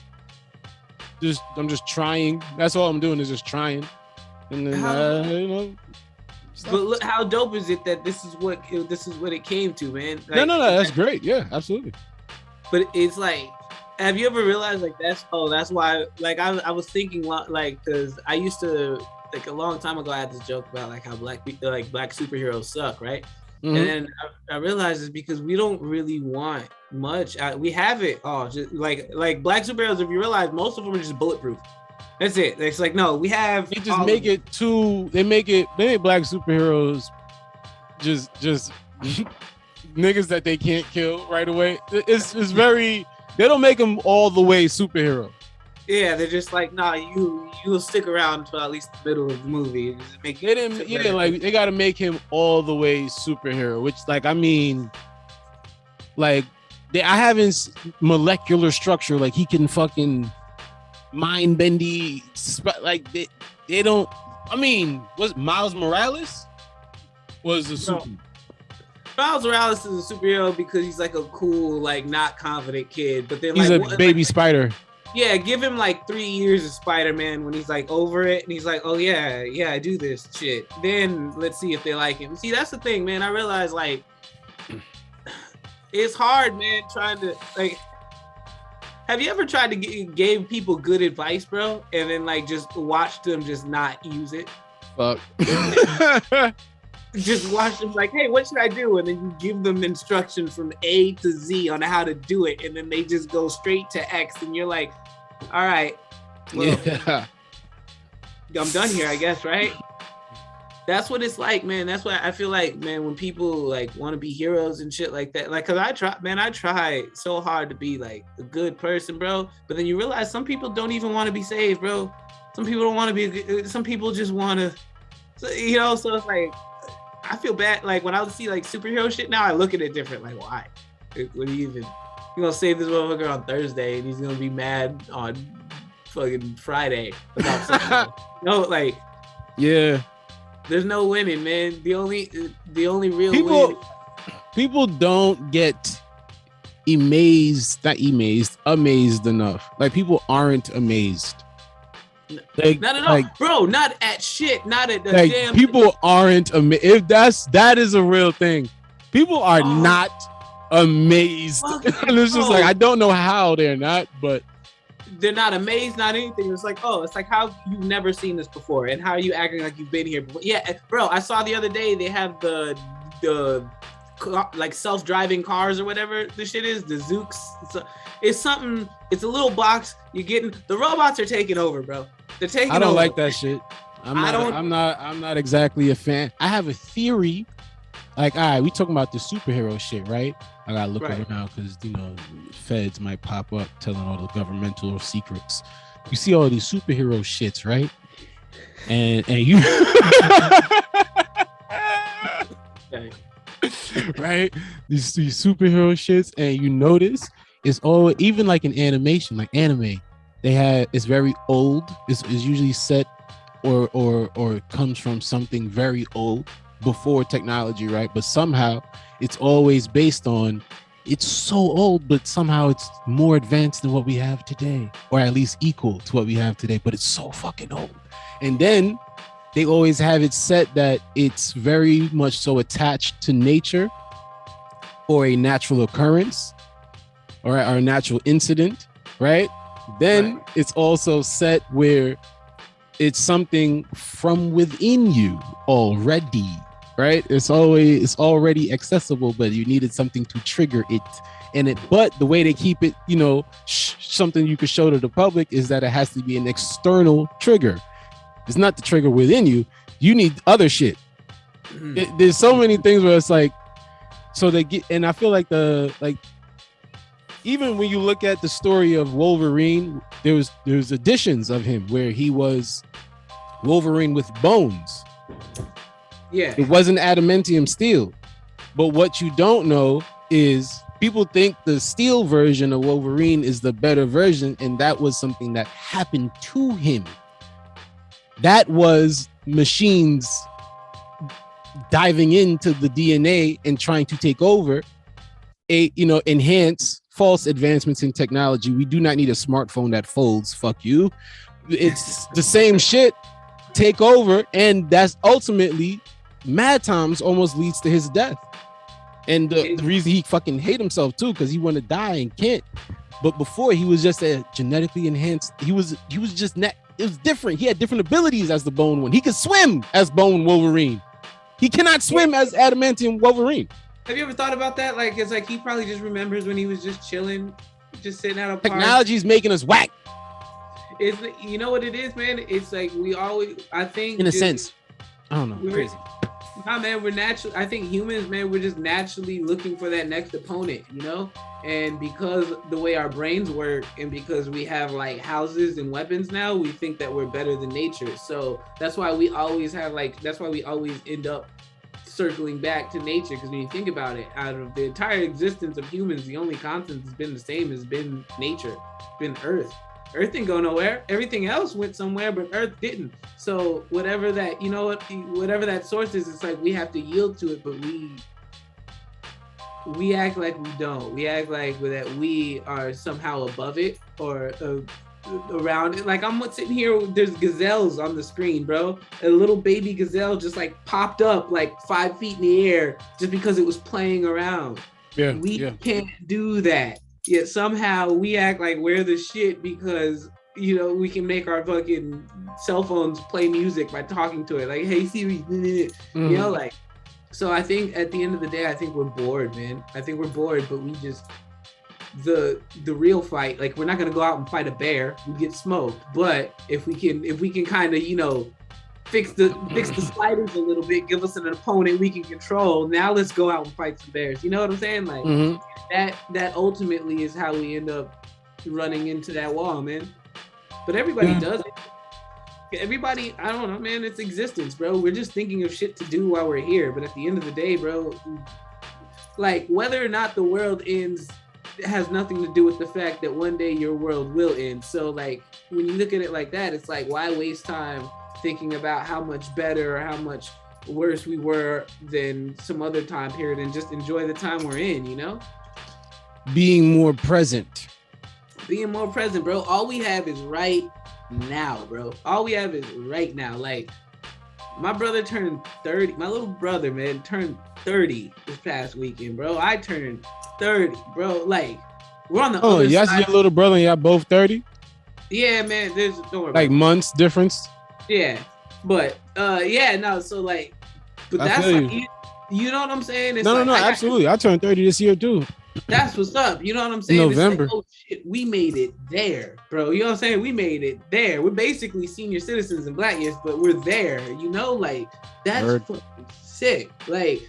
I'm just trying. That's all I'm doing is just trying. And then you know, But look, how dope is it that this is what it came to, man? Like, no, that's great. Yeah, absolutely. But it's like, have you ever realized like that's why, like I was thinking like, because I used to, like a long time ago I had this joke about like how black superheroes suck, right? Mhm. And then I realized it's because we don't really want much. We have it all, just like black superheroes. If you realize, most of them are just bulletproof. That's it. It's like, no, we have. They just make it too. They make black superheroes just niggas that they can't kill right away. It's very. They don't make them all the way superhero. Yeah, they're just like, nah, you'll stick around until at least the middle of the movie. They got to make him all the way superhero. Which, like, I mean, like, I haven't molecular structure. Like, he can fucking mind bendy. Like, they don't. I mean, was Miles Morales was a super. Miles Morales is a superhero because he's like a cool, like not confident kid. But then he's like a baby spider. Yeah, give him like 3 years of Spider-Man when he's like over it and he's like, oh yeah, I do this shit. Then let's see if they like him. See, that's the thing, man. I realize like it's hard, man, trying to like. Have you ever tried to give people good advice, bro, and then like just watch them just not use it? Fuck. Just watch them like, hey, what should I do? And then you give them instructions from A to Z on how to do it, and then they just go straight to X, and you're like, all right, well, yeah. I'm done here, I guess, right? That's what it's like, man. That's why I feel like, man, when people like want to be heroes and shit like that, like, cause I try so hard to be like a good person, bro. But then you realize some people don't even want to be saved, bro. Some people don't want to be. Some people just want to, so it's like. I feel bad. Like when I see like superhero shit now, I look at it different. Like, why? What do you even? You're gonna save this motherfucker on Thursday, and he's gonna be mad on fucking Friday about something. No, like, yeah. There's no winning, man. The only real people don't get amazed enough. Like people aren't amazed. Like, not at all, like, bro. Not at shit. Not at the like, damn. People aren't amazed. If that is a real thing. People are not amazed. And it's just like, I don't know how they're not, but they're not amazed. Not anything. It's like, oh, it's like how you've never seen this before, and how are you acting like you've been here before? Yeah, bro. I saw the other day they have the like self-driving cars or whatever the shit is, the Zooks. It's something. It's a little box. You're getting the robots are taking over, bro. They're taking over. I don't like that shit. I'm not exactly a fan. I have a theory. Like, all right, we talking about the superhero shit, right? I gotta look around because feds might pop up telling all the governmental secrets. You see all these superhero shits, right? And you okay. Right? These superhero shits, and you notice it's all, even like in animation, like anime, it's very old. It's usually set or comes from something very old before technology, right? But somehow it's always based on, it's so old, but somehow it's more advanced than what we have today, or at least equal to what we have today, but it's so fucking old. And then they always have it set that it's very much so attached to nature or a natural occurrence or a natural incident, right? Then it's also set where it's something from within you already, right? It's already accessible, but you needed something to trigger it. But the way they keep it, something you could show to the public is that it has to be an external trigger. It's not the trigger within you. You need other shit. There's so many things where it's like, so they get, and I feel like even when you look at the story of Wolverine, there's editions of him where he was Wolverine with bones. Yeah. It wasn't adamantium steel. But what you don't know is people think the steel version of Wolverine is the better version, and that was something that happened to him. That was machines diving into the DNA and trying to take over, enhance false advancements in technology. We do not need a smartphone that folds. Fuck you. It's the same shit. Take over, and that's ultimately mad times almost leads to his death. And the reason he fucking hate himself too, because he want to die and can't. But before he was just a genetically enhanced. He was just it was different. He had different abilities as the Bone one. He could swim as Bone Wolverine. He cannot swim as Adamantium Wolverine. Have you ever thought about that? Like, it's like he probably just remembers when he was just chilling, just sitting at a park. Technology's making us whack. It's, you know what it is, man? It's like we always, I think, in a sense, I don't know, crazy. Nah, man, we're natural. I think humans, man, we're just naturally looking for that next opponent, you know? And because the way our brains work, and because we have like houses and weapons now, we think that we're better than nature. So that's why we always have that's why we always end up circling back to nature. Because when you think about it, out of the entire existence of humans, the only constant that's been the same has been nature, been Earth. Earth didn't go nowhere. Everything else went somewhere, but Earth didn't. So whatever that, you know what, whatever that source is, it's like we have to yield to it, but we act like we don't. We act like that we are somehow above it or around it. Like I'm sitting here, there's gazelles on the screen, bro. A little baby gazelle just like popped up like 5 feet in the air just because it was playing around. We can't do that. Yet somehow we act like we're the shit because, you know, we can make our fucking cell phones play music by talking to it. Like, hey Siri, you know, like. So I think at the end of the day, I think we're bored, man. I think we're bored, but we just, the real fight, like we're not gonna go out and fight a bear. We get smoked. But if we can kind of, you know, fix the sliders a little bit, give us an opponent we can control. Now let's go out and fight some bears. You know what I'm saying? Like that ultimately is how we end up running into that wall, man. But everybody does it. Everybody, I don't know, man, it's existence, bro. We're just thinking of shit to do while we're here. But at the end of the day, bro, like whether or not the world ends has nothing to do with the fact that one day your world will end. So like when you look at it like that, it's like, why waste time thinking about how much better or how much worse we were than some other time period and just enjoy the time we're in, you know? Being more present, bro. All we have is right now, bro. All we have is right now. Like my brother turned 30. My little brother, man, turned 30 this past weekend, bro. I turned 30, bro. Like we're on the other side. Yes, your little brother and y'all both 30? Yeah, man. Don't worry like months difference. Yeah, but so like, but that's like, you know what I'm saying? It's no, absolutely. I turned 30 this year too. That's what's up. You know what I'm saying? November. It's like, oh shit, we made it there, bro. You know what I'm saying? We made it there. We're basically senior citizens in Black years, but we're there. You know, like that's fucking sick. Like,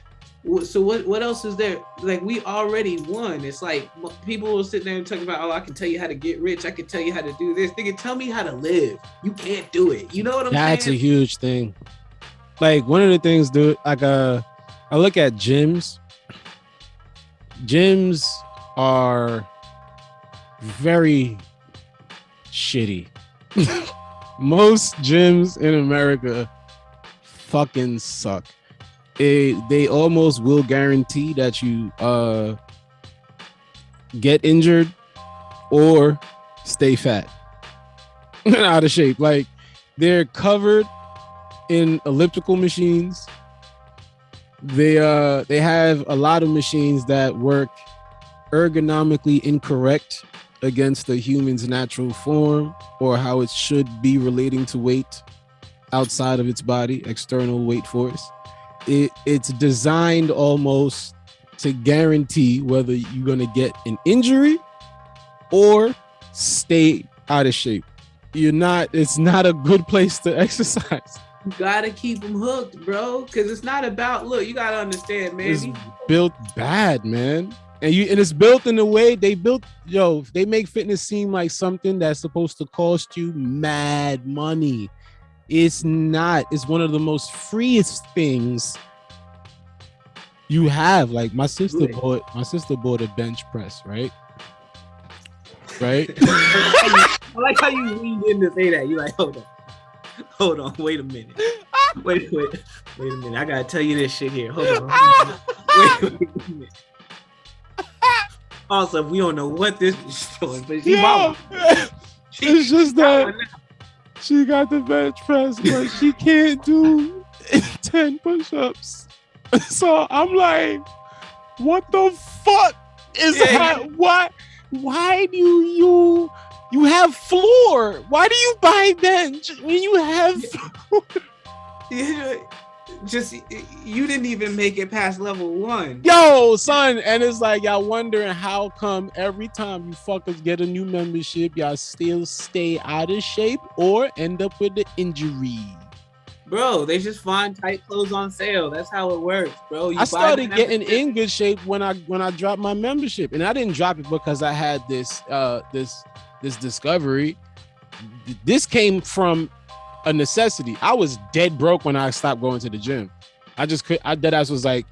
so what else is there? Like we already won. It's like people will sit there and talk about, oh, I can tell you how to get rich. I can tell you how to do this. They can tell me how to live. You can't do it. You know what I'm saying? That's a huge thing. Like one of the things, dude. Like I look at gyms. Gyms are very shitty. Most gyms in America fucking suck. They almost will guarantee that you get injured or stay fat out of shape. Like they're covered in elliptical machines. They have a lot of machines that work ergonomically incorrect against the human's natural form or how it should be relating to weight outside of its body, external weight force. It's designed almost to guarantee whether you're going to get an injury or stay out of shape. It's not a good place to exercise. You gotta keep them hooked, bro, because it's not about, look, you gotta understand, man. It's built bad, man. And it's built in a way they make fitness seem like something that's supposed to cost you mad money. It's not. It's one of the most freest things you have. Like my sister bought a bench press, right? I like how you leaned in to say that. You like, hold on, wait a minute. Wait a minute. I gotta tell you this shit here. Hold on. Wait a minute. Also, we don't know what this is doing, but it's just that she got the bench press, but she can't do 10 push-ups. So I'm like, what the fuck is that? Why do you have floor? Why do you buy bench when you have floor? Just you didn't even make it past level 1. Yo, son, and it's like y'all wondering how come every time you fuckers get a new membership, y'all still stay out of shape or end up with the injury. Bro, they just find tight clothes on sale. That's how it works, bro. I started getting in good shape when I dropped my membership, and I didn't drop it because I had this discovery. This came from a necessity. I was dead broke when I stopped going to the gym. I dead ass was like,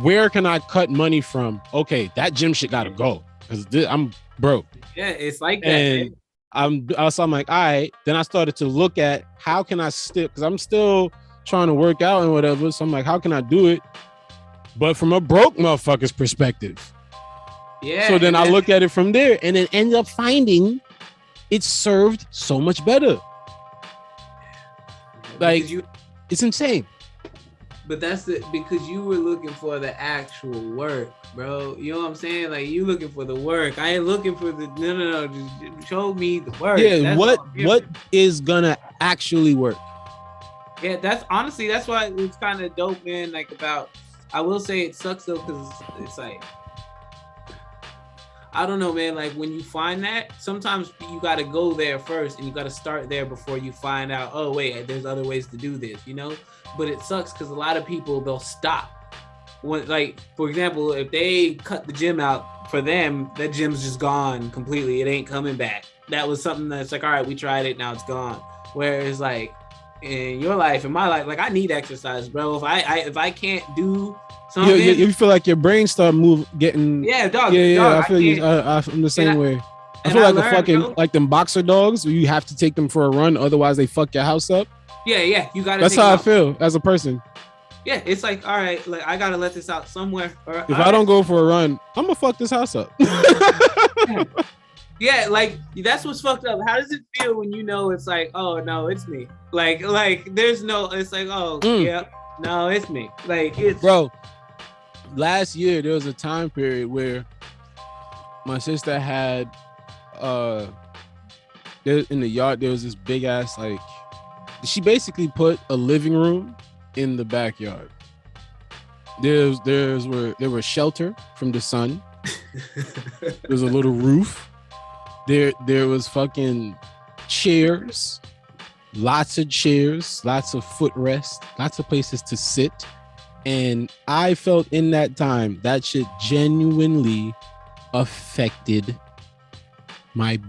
where can I cut money from? Okay, that gym shit gotta go because I'm broke. Yeah, it's like that. And I'm like, all right. Then I started to look at how can I still, because I'm still trying to work out and whatever. So I'm like, how can I do it? But from a broke motherfucker's perspective. Yeah. So then I look at it from there and then end up finding it served so much better. Like, it's insane. But that's it, because you were looking for the actual work, bro. You know what I'm saying? Like, you looking for the work. I ain't looking for the no. Just show me the work. Yeah, that's what is gonna actually work? Yeah, that's honestly, that's why it's kind of dope, man. Like, about, I will say it sucks though, because it's like, I don't know, man. Like, when you find that, sometimes you got to go there first and you got to start there before you find out, oh, wait, there's other ways to do this, you know? But it sucks because a lot of people, they'll stop. When, like, for example, if they cut the gym out, for them, that gym's just gone completely. It ain't coming back. That was something that's like, all right, we tried it, now it's gone. Whereas, like, in your life, in my life, like, I need exercise, bro. If I can't do something, you feel like your brain start getting. Yeah, dog. Yeah. Dog, I feel you. I'm the same way. I feel like a fucking like them boxer dogs where you have to take them for a run, otherwise they fuck your house up. Yeah. You gotta. That's how I feel as a person. Yeah, it's like, all right, like, I gotta let this out somewhere. If I don't go for a run, I'm gonna fuck this house up. Yeah, like, that's what's fucked up. How does it feel when you know it's like, oh no, it's me? Like there's no, it's like, oh yeah, no, it's me. Like, it's bro. Last year there was a time period where my sister had there, in the yard there was this big ass, like, she basically put a living room in the backyard. There was shelter from the sun. There's a little roof. There was fucking chairs, lots of chairs, lots of footrest, lots of places to sit. And I felt in that time that shit genuinely affected my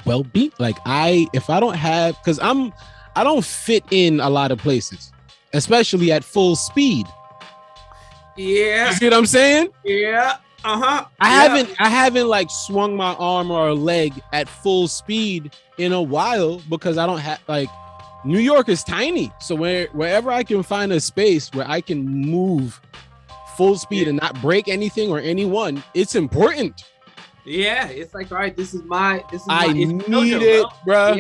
well-being. Like, if I don't have, because I don't fit in a lot of places, especially at full speed. Yeah. You see what I'm saying? Yeah. I haven't like swung my arm or a leg at full speed in a while because I don't have, like, New York is tiny. So wherever I can find a space where I can move full speed and not break anything or anyone, it's important. Yeah, it's like, all right, I need it, bro.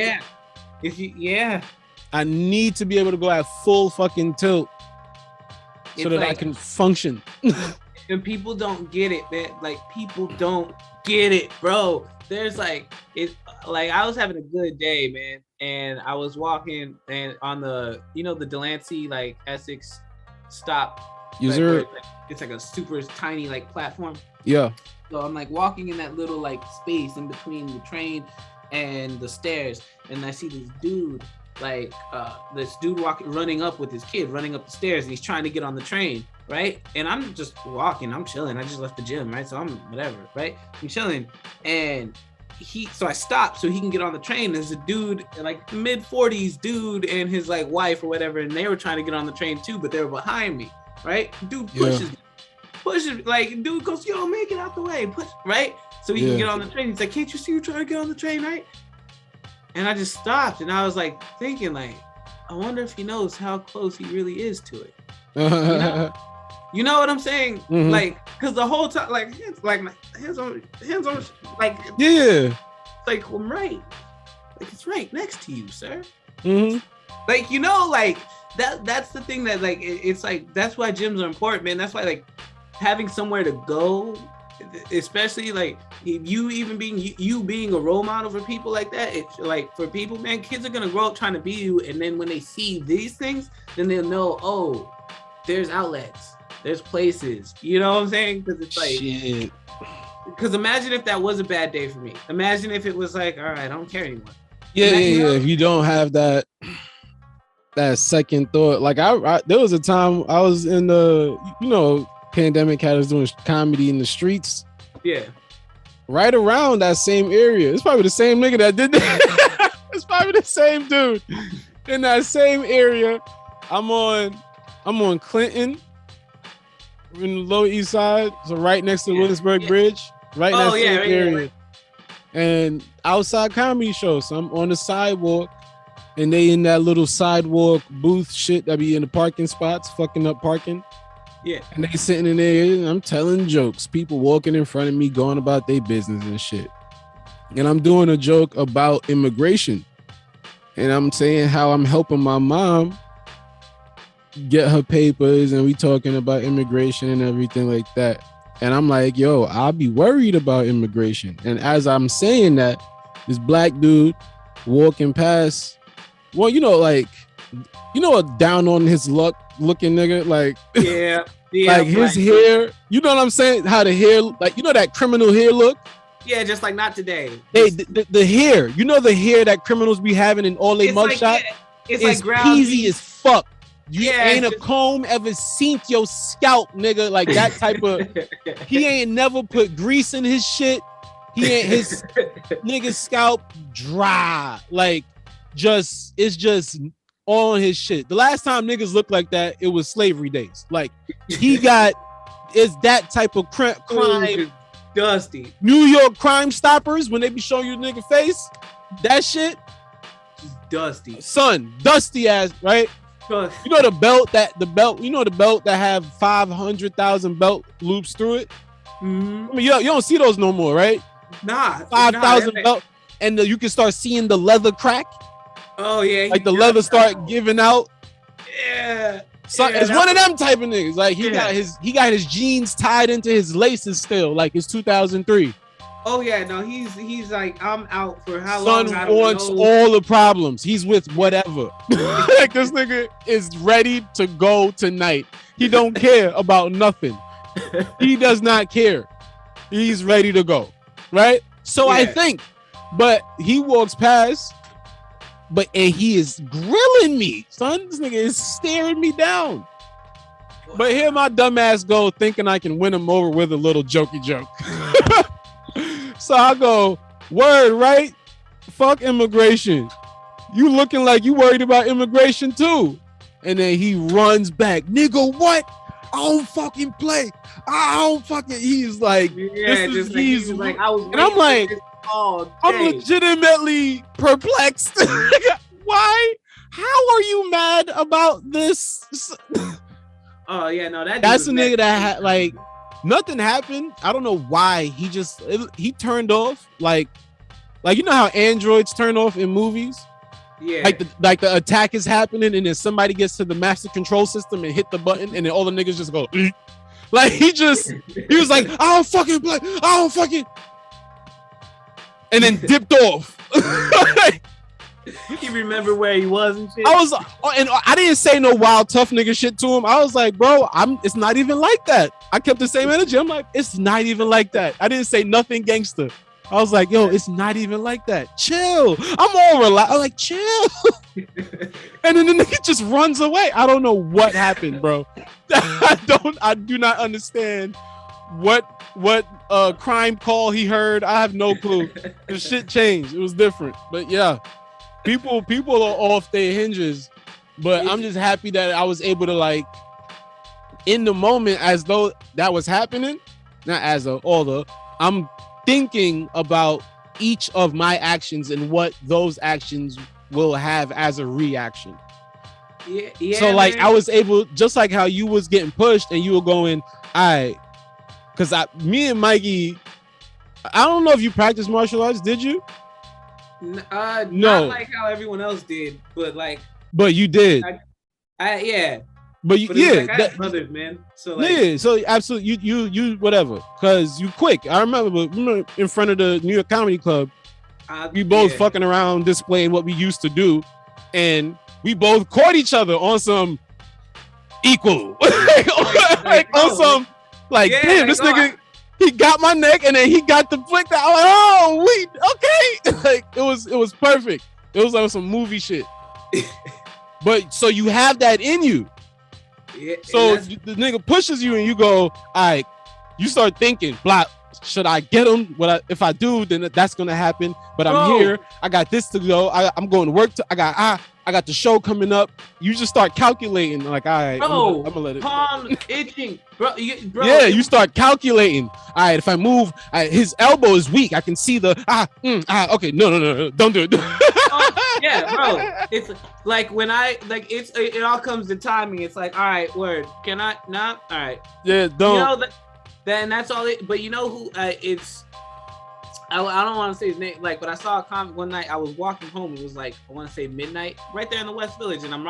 Yeah. I need to be able to go at full fucking tilt so that I can function. And people don't get it, man. Like, people don't get it, bro. There's like, I was having a good day, man. And I was walking and on the, the Delancey, like, Essex stop. User. It's like a super tiny, like, platform. Yeah. So I'm like walking in that little, like, space in between the train and the stairs. And I see this dude, like, running up with his kid, running up the stairs, and he's trying to get on the train, right? And I'm just walking, I'm chilling. I just left the gym, right? So I'm whatever, right? I'm chilling, and so I stopped so he can get on the train. There's a dude, like, mid-40s dude, and his, like, wife or whatever, and they were trying to get on the train too, but they were behind me, right? Dude pushes, like, dude goes, yo, man, get out the way, push, right? So he can get on the train. He's like, can't you see you're trying to get on the train, right? And I just stopped, and I was like thinking, like, I wonder if he knows how close he really is to it. You know what I'm saying? Mm-hmm. Like, because the whole time, like, my hands on, like, yeah, like, I'm right, like, it's right next to you, sir. Mm-hmm. Like, like, that's the thing that like it's like that's why gyms are important, man. That's why like having somewhere to go, especially like you even being you being a role model for people like that. It's like for people, man, kids are gonna grow up trying to be you, and then when they see these things, then they'll know, oh, there's outlets, there's places. You know what I'm saying? Because it's like, Shit. because imagine if that was a bad day for me. Imagine if it was like, all right, I don't care anymore. Yeah. If you don't have that second thought, like I there was a time I was in the pandemic had us doing comedy in the streets. Yeah. Right around that same area. It's probably the same nigga that did that. It's probably the same dude in that same area. I'm on Clinton in the Lower East Side, so right next to the Williamsburg Bridge, right in that same area. And outside comedy show. So I'm on the sidewalk, and they in that little sidewalk booth shit that be in the parking spots, fucking up parking. Yeah. And they sitting in there, and I'm telling jokes. People walking in front of me, going about their business and shit. And I'm doing a joke about immigration. And I'm saying how I'm helping my mom get her papers, and we talking about immigration and everything like that. And I'm like, yo, I'll be worried about immigration. And as I'm saying that, this black dude walking past, well, a down on his luck looking nigga, like, yeah, like his hair, you know what I'm saying? How the hair, like, that criminal hair look? Yeah, just like not today. Hey, the hair, the hair that criminals be having in all their mugshot? Like, yeah, it's like peasy as fuck. You yeah, ain't a comb ever seen your scalp, nigga. Like that type of. He ain't never put grease in his shit. He ain't his nigga's scalp dry. Like, it's just on his shit. The last time niggas looked like that, it was slavery days. Like is that type of crime. Dusty. New York Crime Stoppers, when they be showing you the nigga face, that shit. Just dusty. Son, dusty ass, right? The belt that have 500,000 belt loops through it. Mm-hmm. I mean, you don't see those no more, right? Nah, 5,000 belt, and you can start seeing the leather crack. Oh yeah, like the leather start giving out. Yeah, so it's one of them type of niggas. Like he got his jeans tied into his laces still, like it's 2003. Oh yeah, no, he's like, I'm out for how long? Son wants all the problems. He's with whatever. Like this nigga is ready to go tonight. He don't care about nothing. He does not care. He's ready to go. Right? So I think, but he walks past, and he is grilling me. Son, this nigga is staring me down. But here my dumb ass go thinking I can win him over with a little jokey joke. So I go, word, right? Fuck immigration. You looking like you worried about immigration too. And then he runs back. Nigga, what? I don't fucking play. I don't fucking. He's like, he's like, I'm like, I'm legitimately perplexed. Why? How are you mad about this? Oh yeah, no, that's a nigga that had like. Nothing happened. I don't know why. He turned off like you know how androids turn off in movies? Yeah. Like the attack is happening and then somebody gets to the master control system and hit the button and then all the niggas just go like he was like, I don't fucking play. I don't fucking and then dipped off. He remember where he was and shit. I didn't say no wild tough nigga shit to him. I was like, bro, it's not even like that. I kept the same energy. I'm like, it's not even like that. I didn't say nothing gangster. I was like, yo, it's not even like that. Chill. I'm all relaxed. I'm like, chill. And then the nigga just runs away. I don't know what happened, bro. I do not understand what crime call he heard. I have no clue. The shit changed. It was different. But yeah. People are off their hinges, but I'm just happy that I was able to like in the moment as though that was happening, not as I'm thinking about each of my actions and what those actions will have as a reaction. Yeah. So like man. I was able, just like how you was getting pushed and you were going, because me and Mikey, I don't know if you practice martial arts, did you? No, not like how everyone else did, but like. But you did. Yeah. But But it's yeah, like I have brothers, man. So like, yeah, so absolutely, you whatever, because you quick. I remember in front of the New York Comedy Club, we both fucking around displaying what we used to do, and we both caught each other on some equal, like on some like, damn, this nigga, he got my neck and then he got the flick. That I'm like, oh, okay, like it was perfect. It was like some movie shit. But so you have that in you. Yeah, so the nigga pushes you and you go, all right, you start thinking, block, should I get him? If I do, then that's gonna happen. But I'm here. I got this to go. I'm going to work. I got the show coming up. You just start calculating, like, all right, bro, I'm gonna let it. Palm itching, bro. Yeah, you start calculating. All right, if I move, his elbow is weak. I can see the okay, no, don't do it. Yeah, bro. It's like when it all comes to timing. It's like, all right, word. Can I? Nah. All right. Yeah, don't. You know, then that's all it. But you know who? It's. I don't want to say his name. Like, but I saw a comment one night. I was walking home. It was like, I want to say midnight, right there in the West Village, and I'm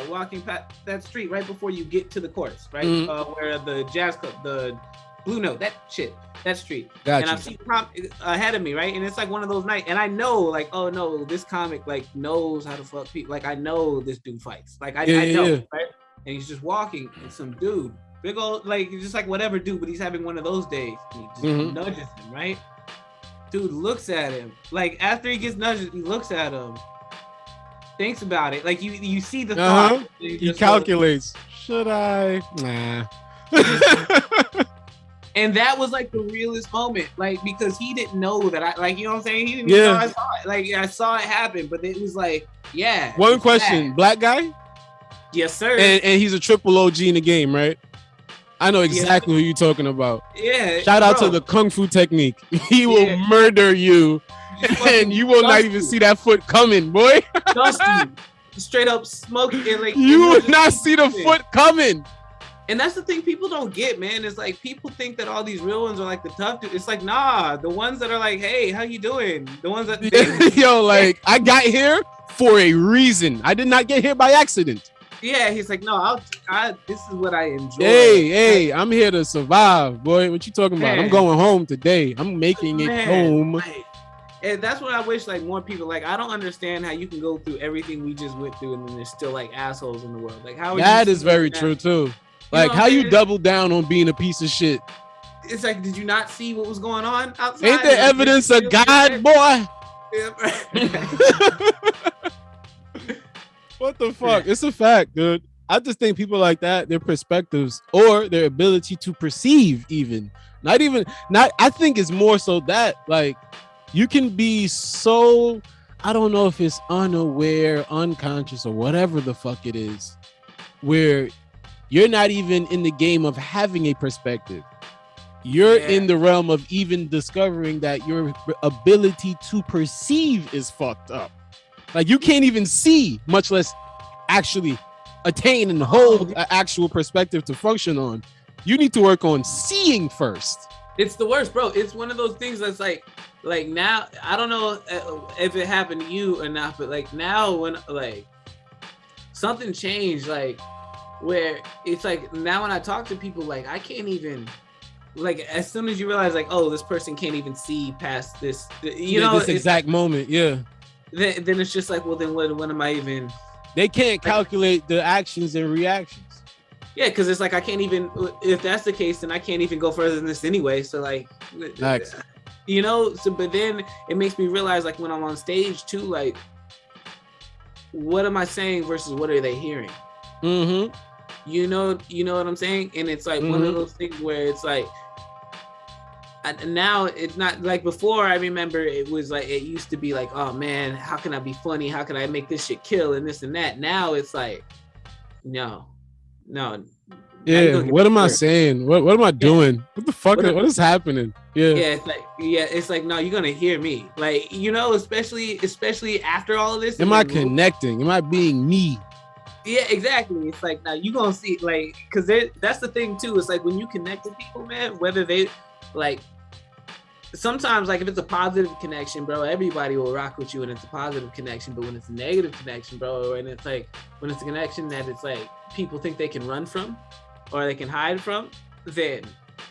walking past that street right before you get to the courts, right, where the jazz club, the Blue Note, that street. Gotcha. And I see ahead of me, right, and it's like one of those nights, and I know, like, oh no, this comic like knows how to fuck people. Like, I know this dude fights. Like, I know, right? And he's just walking, and some dude, big old, like, just like whatever dude, but he's having one of those days. And he just nudges him, right? Dude looks at him. Like, after he gets nudged, he looks at him, thinks about it. Like, you see the thought. He calculates. Should I? Nah. And that was like the realest moment, like, because he didn't know that I, like, you know what I'm saying? He didn't even know I saw it. Like, I saw it happen, but it was like, yeah. One question, black guy? Yes, sir. And he's a triple OG in the game, right? I know exactly who you're talking about. Yeah. Shout out to the Kung Fu technique. He will murder you, and you will not even see that foot coming, boy. Dusty. Straight up smoking. Like, you will not see the foot coming. And that's the thing people don't get, man. It's like people think that all these real ones are like the tough dudes. It's like, nah, the ones that are like, hey, how you doing? The ones that yo, like, I got here for a reason. I did not get here by accident. Yeah, he's like, no, this is what I enjoy. Hey, I'm here to survive, boy. What you talking about? I'm going home today. I'm making it home. Like, and that's what I wish, like, more people, like, I don't understand how you can go through everything we just went through and then there's still like assholes in the world. Like, how that is very true too. Like, how you double down on being a piece of shit? It's like, did you not see what was going on outside? Ain't there evidence of God, boy? What the fuck? It's a fact, dude. I just think people like that, their perspectives or their ability to perceive, I think it's more so that, like, you can be so, I don't know if it's unaware, unconscious, or whatever the fuck it is, where you're not even in the game of having a perspective. You're in the realm of even discovering that your ability to perceive is fucked up. Like, you can't even see, much less actually attain and hold an actual perspective to function on. You need to work on seeing first. It's the worst, bro. It's one of those things that's like now, I don't know if it happened to you or not, but like now when like something changed, like, where it's like now when I talk to people, like, I can't even, like, as soon as you realize, like, oh, this person can't even see past this, you know, this exact moment, then it's just like, well, then what am I even? They can't calculate the actions and reactions. Yeah, because it's like I can't even, if that's the case, then I can't even go further than this anyway. So like, you know, so but then it makes me realize, like, when I'm on stage too, like, what am I saying versus what are they hearing? Mm-hmm. You know what I'm saying? And it's like one of those things where it's like, now it's not like before. I remember it was like, it used to be like, oh man, how can I be funny? How can I make this shit kill and this and that? Now it's like, no. Yeah, what am I saying? What am I doing? What the fuck? What is happening? Yeah, it's like, no, you're gonna hear me. Like, you know, especially after all of this. Am I connecting? Am I being me? Yeah, exactly. It's like, now you gonna see, like, because that's the thing too. It's like when you connect with people, man, whether they, like, sometimes, like, if it's a positive connection, bro, everybody will rock with you and it's a positive connection. But when it's a negative connection, bro, and it's like, when it's a connection that it's like people think they can run from or they can hide from, then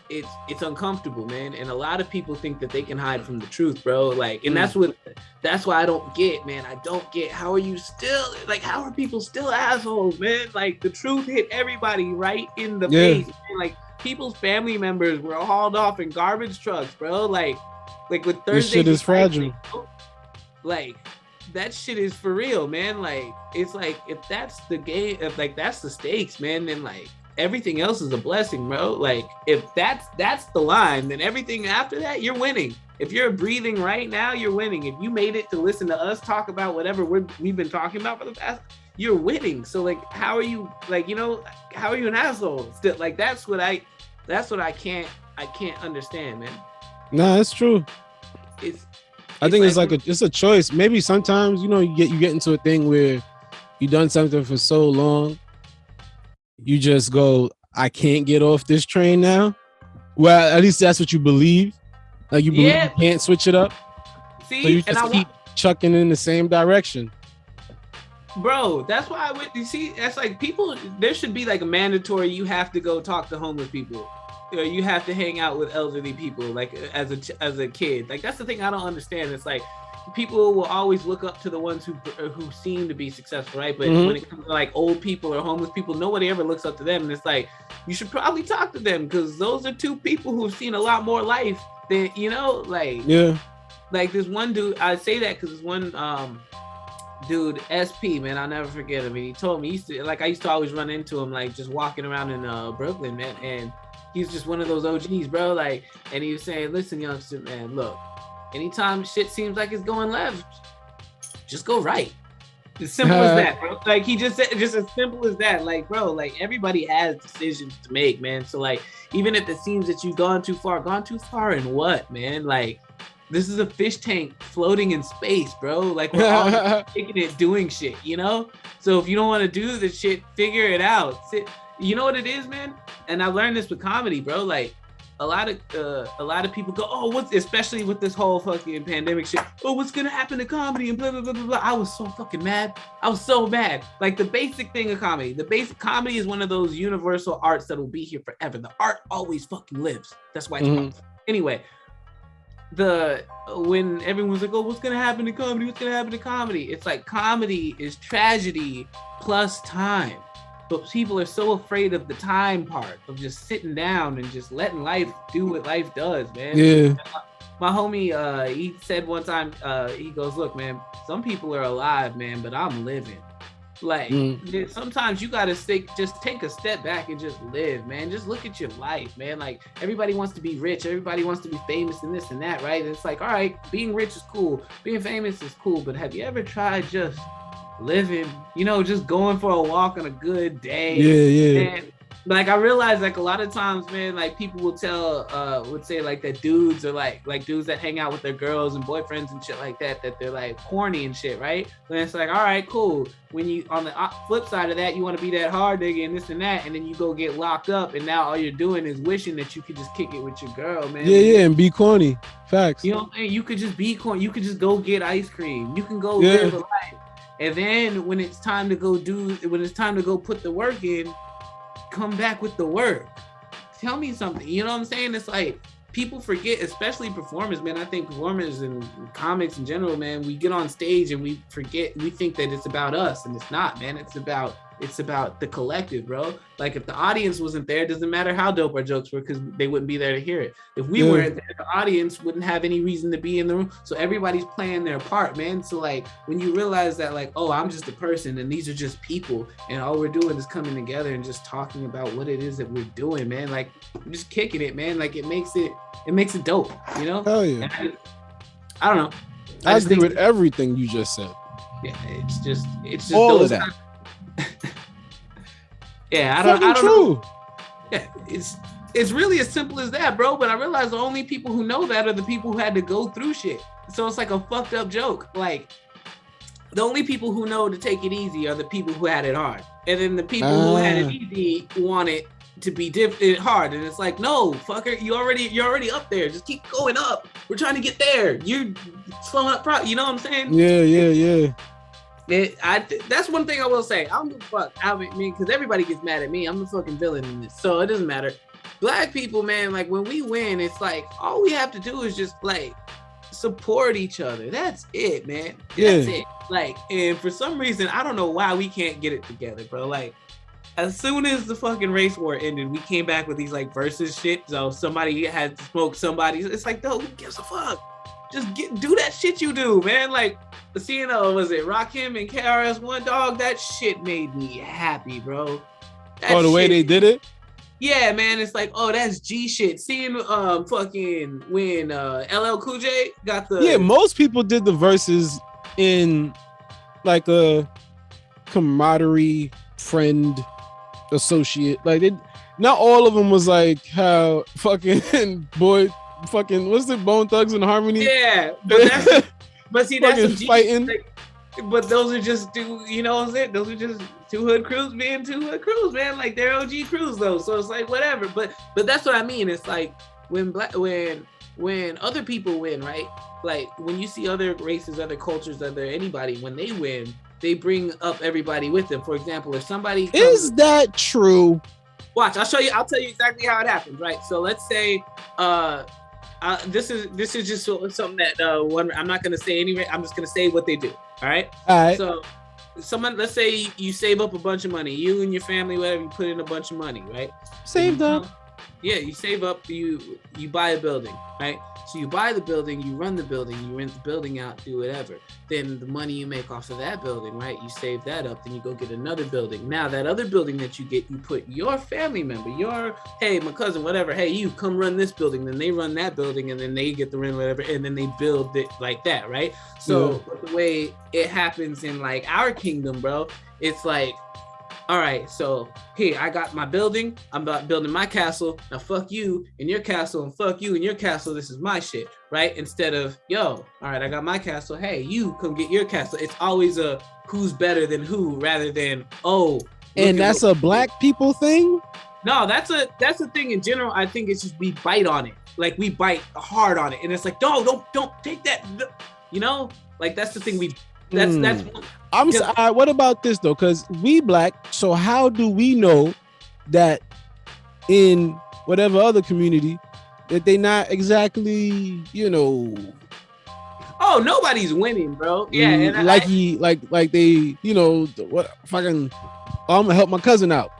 it's uncomfortable, man. And a lot of people think that they can hide from the truth, bro. Like, and that's why I don't get, man. I don't get, how are people still assholes, man? Like, the truth hit everybody right in the face, man. Like, people's family members were hauled off in garbage trucks, bro. Like with Thursday. This shit is fragile. Like, that shit is for real, man. Like, it's like, if that's the game, if like that's the stakes, man, then like everything else is a blessing, bro. Like, if that's the line, then everything after that, you're winning. If you're breathing right now, you're winning. If you made it to listen to us talk about whatever we've been talking about for the past, you're winning. So like, how are you, like, you know, how are you an asshole still? Like, that's what I can't understand, man. Nah, it's true. I think it's like it's a choice. Maybe sometimes, you know, you get into a thing where you done something for so long, you just go, I can't get off this train now. Well, at least that's what you believe. Like, you believe you can't switch it up. See, so you just keep chucking in the same direction. Bro, that's why I went. You see, that's like, people. There should be like a mandatory. You have to go talk to homeless people. You have to hang out with elderly people, like as a kid. Like, that's the thing I don't understand. It's like, people will always look up to the ones who seem to be successful, right? But when it comes to like old people or homeless people, nobody ever looks up to them. And it's like, you should probably talk to them, because those are two people who've seen a lot more life than, you know, like, like this one dude. I say that because this one dude, SP, man, I'll never forget him. And he told me, I used to always run into him, like, just walking around in Brooklyn, man. And he's just one of those OGs, bro. Like, and he was saying, listen, youngster, man, look, anytime shit seems like it's going left, just go right. As simple as that, bro. Like, he just said, just as simple as that. Like, bro, like, everybody has decisions to make, man. So like, even if it seems that you've gone too far in what, man? Like, this is a fish tank floating in space, bro. Like, we're all taking it, doing shit, you know? So if you don't want to do the shit, figure it out. You know what it is, man? And I learned this with comedy, bro. Like, a lot of people go, oh, especially with this whole fucking pandemic shit. Oh, what's gonna happen to comedy and blah blah blah blah blah. I was so fucking mad. I was so mad. Like, the basic thing of comedy. The basic comedy is one of those universal arts that will be here forever. The art always fucking lives. That's why it's anyway. When everyone's like, oh, what's gonna happen to comedy? What's gonna happen to comedy? It's like, comedy is tragedy plus time. But people are so afraid of the time part, of just sitting down and just letting life do what life does, man. Yeah. My homie, he said one time, he goes, look, man, some people are alive, man, but I'm living. Like, sometimes you gotta just take a step back and just live, man. Just look at your life, man. Like, everybody wants to be rich. Everybody wants to be famous and this and that, right? And it's like, all right, being rich is cool. Being famous is cool. But have you ever tried just living, you know, just going for a walk on a good day? And like, I realized, like, a lot of times, man, like, people would say like that dudes are like dudes that hang out with their girls and boyfriends and shit like that they're like corny and shit, right? But it's like, all right, cool. When you, on the flip side of that, you want to be that hard nigga and this and that, and then you go get locked up, and now all you're doing is wishing that you could just kick it with your girl, man. And be corny. Facts. You know what I'm saying? You could just be corny. You could just go get ice cream. You can go live a life. And then when it's time to go put the work in, come back with the work. Tell me something. You know what I'm saying? It's like, people forget, especially performers, man. I think performers and comics in general, man, we get on stage and we think that it's about us, and it's not, man. It's about the collective, bro. Like, if the audience wasn't there, it doesn't matter how dope our jokes were, because they wouldn't be there to hear it. If we weren't there, the audience wouldn't have any reason to be in the room. So everybody's playing their part, man. So like, when you realize that, like, oh, I'm just a person and these are just people, and all we're doing is coming together and just talking about what it is that we're doing, man. Like, I'm just kicking it, man. Like, it makes it dope, you know? Hell yeah. I don't know. I agree with everything you just said. Yeah, it's just all those of that. Yeah, I don't know. True. Yeah, it's really as simple as that, bro. But I realize the only people who know that are the people who had to go through shit. So it's like a fucked up joke. Like, the only people who know to take it easy are the people who had it hard. And then the people who had it easy want it to be hard. And it's like, no, fucker, you're already up there. Just keep going up. We're trying to get there. You're slowing up. You know what I'm saying? Yeah. That's one thing I will say. I don't give a fuck. I mean, because everybody gets mad at me. I'm the fucking villain in this, so it doesn't matter. Black people, man, like when we win, it's like all we have to do is just like support each other. That's it, man. That's it. Like, and for some reason, I don't know why we can't get it together, bro. Like, as soon as the fucking race war ended, we came back with these like versus shit. So somebody had to smoke somebody. It's like, no, who gives a fuck? Just do that shit you do, man. Like, seeing was it Rakim and KRS-One, dog? That shit made me happy, bro. The way they did it? Yeah, man. It's like, oh, that's G shit. Seeing fucking when LL Cool J got the... Yeah, most people did the verses in like a camaraderie, friend, associate. Like, not all of them was like how fucking what's it, Bone Thugs and Harmony? Yeah, but see, that's some fighting. But those are just two, you know what I'm saying? Those are just two hood crews being two hood crews, man. Like, they're OG crews though, so it's like whatever. But that's what I mean. It's like when other people win, right? Like when you see other races, other cultures, anybody, when they win, they bring up everybody with them. For example, if somebody is that true? Watch, I'll tell you exactly how it happens, right? So let's say this is just something that I'm not gonna say anyway. I'm just gonna say what they do. All right. So let's say you save up a bunch of money, you and your family, whatever, you put in a bunch of money, right? Saved up. Yeah, you save up, you buy a building, right? So you buy the building, you run the building, you rent the building out, do whatever. Then the money you make off of that building, right? You save that up, then you go get another building. Now that other building that you get, you put your family member, hey, my cousin, whatever, hey, you come run this building, then they run that building, and then they get the rent, whatever, and then they build it like that, right? So the way it happens in like our kingdom, bro, it's like, all right, so here, I got my building. I'm about building my castle. Now fuck you and your castle, and fuck you and your castle. This is my shit, right? Instead of, all right, I got my castle. Hey, you come get your castle. It's always a who's better than who rather than, and that's a black people thing? No, that's a thing in general. I think it's just we bite on it. Like we bite hard on it. And it's like, no, don't take that. You know? Like that's the thing that's what about this though? Because we black, so how do we know that in whatever other community that they not exactly, oh, nobody's winning, bro. Yeah, and like they, what fucking, I'm gonna help my cousin out.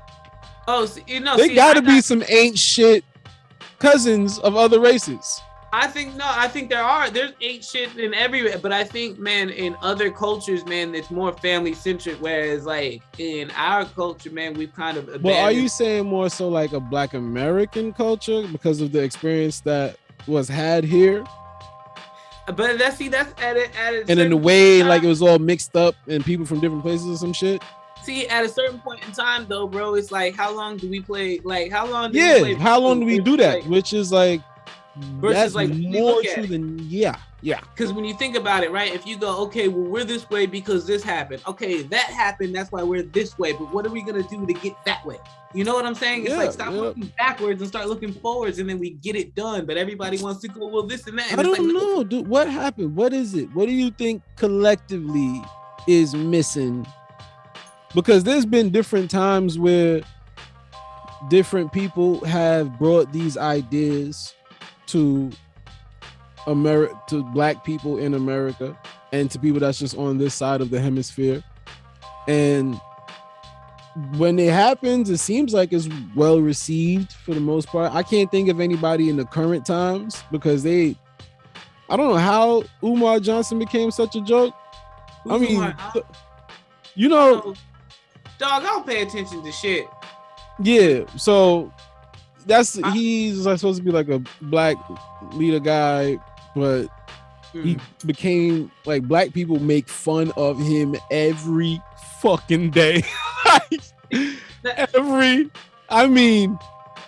Oh, they gotta be some ain't shit cousins of other races. I think there's ain't shit in everywhere, but I think, man, in other cultures, man, it's more family centric, whereas like in our culture, man, we've kind of abandoned. Well, are you saying more so like a Black American culture because of the experience that was had here? But that's added and in the way like it was all mixed up and people from different places or some shit. See, at a certain point in time though, bro, it's like how long do we play? Like how long? How long do we do that? Which is like. Versus that's like more true than because when you think about it, right, if you go, okay, well, we're this way because this happened, okay, that happened, that's why we're this way, but what are we gonna do to get that way? You know what I'm saying? It's like stop looking backwards and start looking forwards, and then we get it done. But everybody wants to go, well, this and that, and I don't know, dude. What happened? What is it? What do you think collectively is missing? Because there's been different times where different people have brought these ideas to black people in America and to people that's just on this side of the hemisphere. And when it happens, it seems like it's well received for the most part. I can't think of anybody in the current times because I don't know how Umar Johnson became such a joke. Dog, I don't pay attention to shit. Yeah, so he's like supposed to be like a black leader guy, but he became like black people make fun of him every fucking day.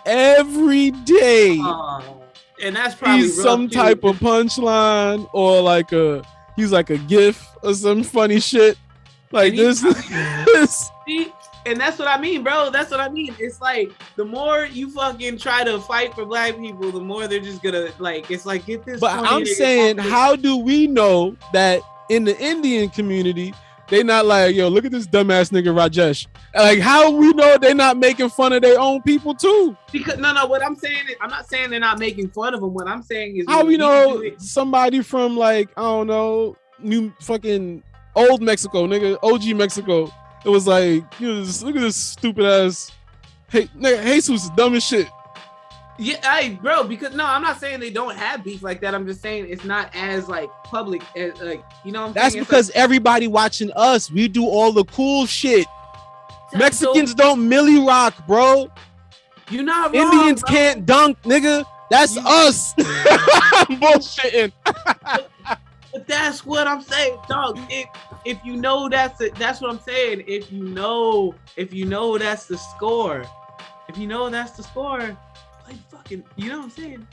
every day. And that's probably he's some type of punchline or like he's like a gif or some funny shit. Like this. And that's what I mean, bro. That's what I mean. It's like the more you fucking try to fight for black people, the more they're just gonna like. It's like get this. But I'm saying, how do we know that in the Indian community They not like, yo, look at this dumbass nigga Rajesh. Like, how we know they not making fun of their own people too? Because no, what I'm saying is, I'm not saying they're not making fun of them. What I'm saying is, how we know somebody from like, I don't know, new fucking old Mexico, nigga, OG Mexico. It was like, you know, look at this stupid ass. Hey, nigga, Jesus is dumb as shit. Yeah, bro, because no, I'm not saying they don't have beef like that. I'm just saying it's not as like public as like, you know what I'm That's saying? because everybody watching us, we do all the cool shit. Mexicans don't milli rock, bro. You're not wrong, Indians bro. can't dunk, nigga. That's us. I'm bullshitting. But that's what I'm saying, dog. If you know that's what I'm saying. If you know that's the score. If you know that's the score, like fucking, you know what I'm saying?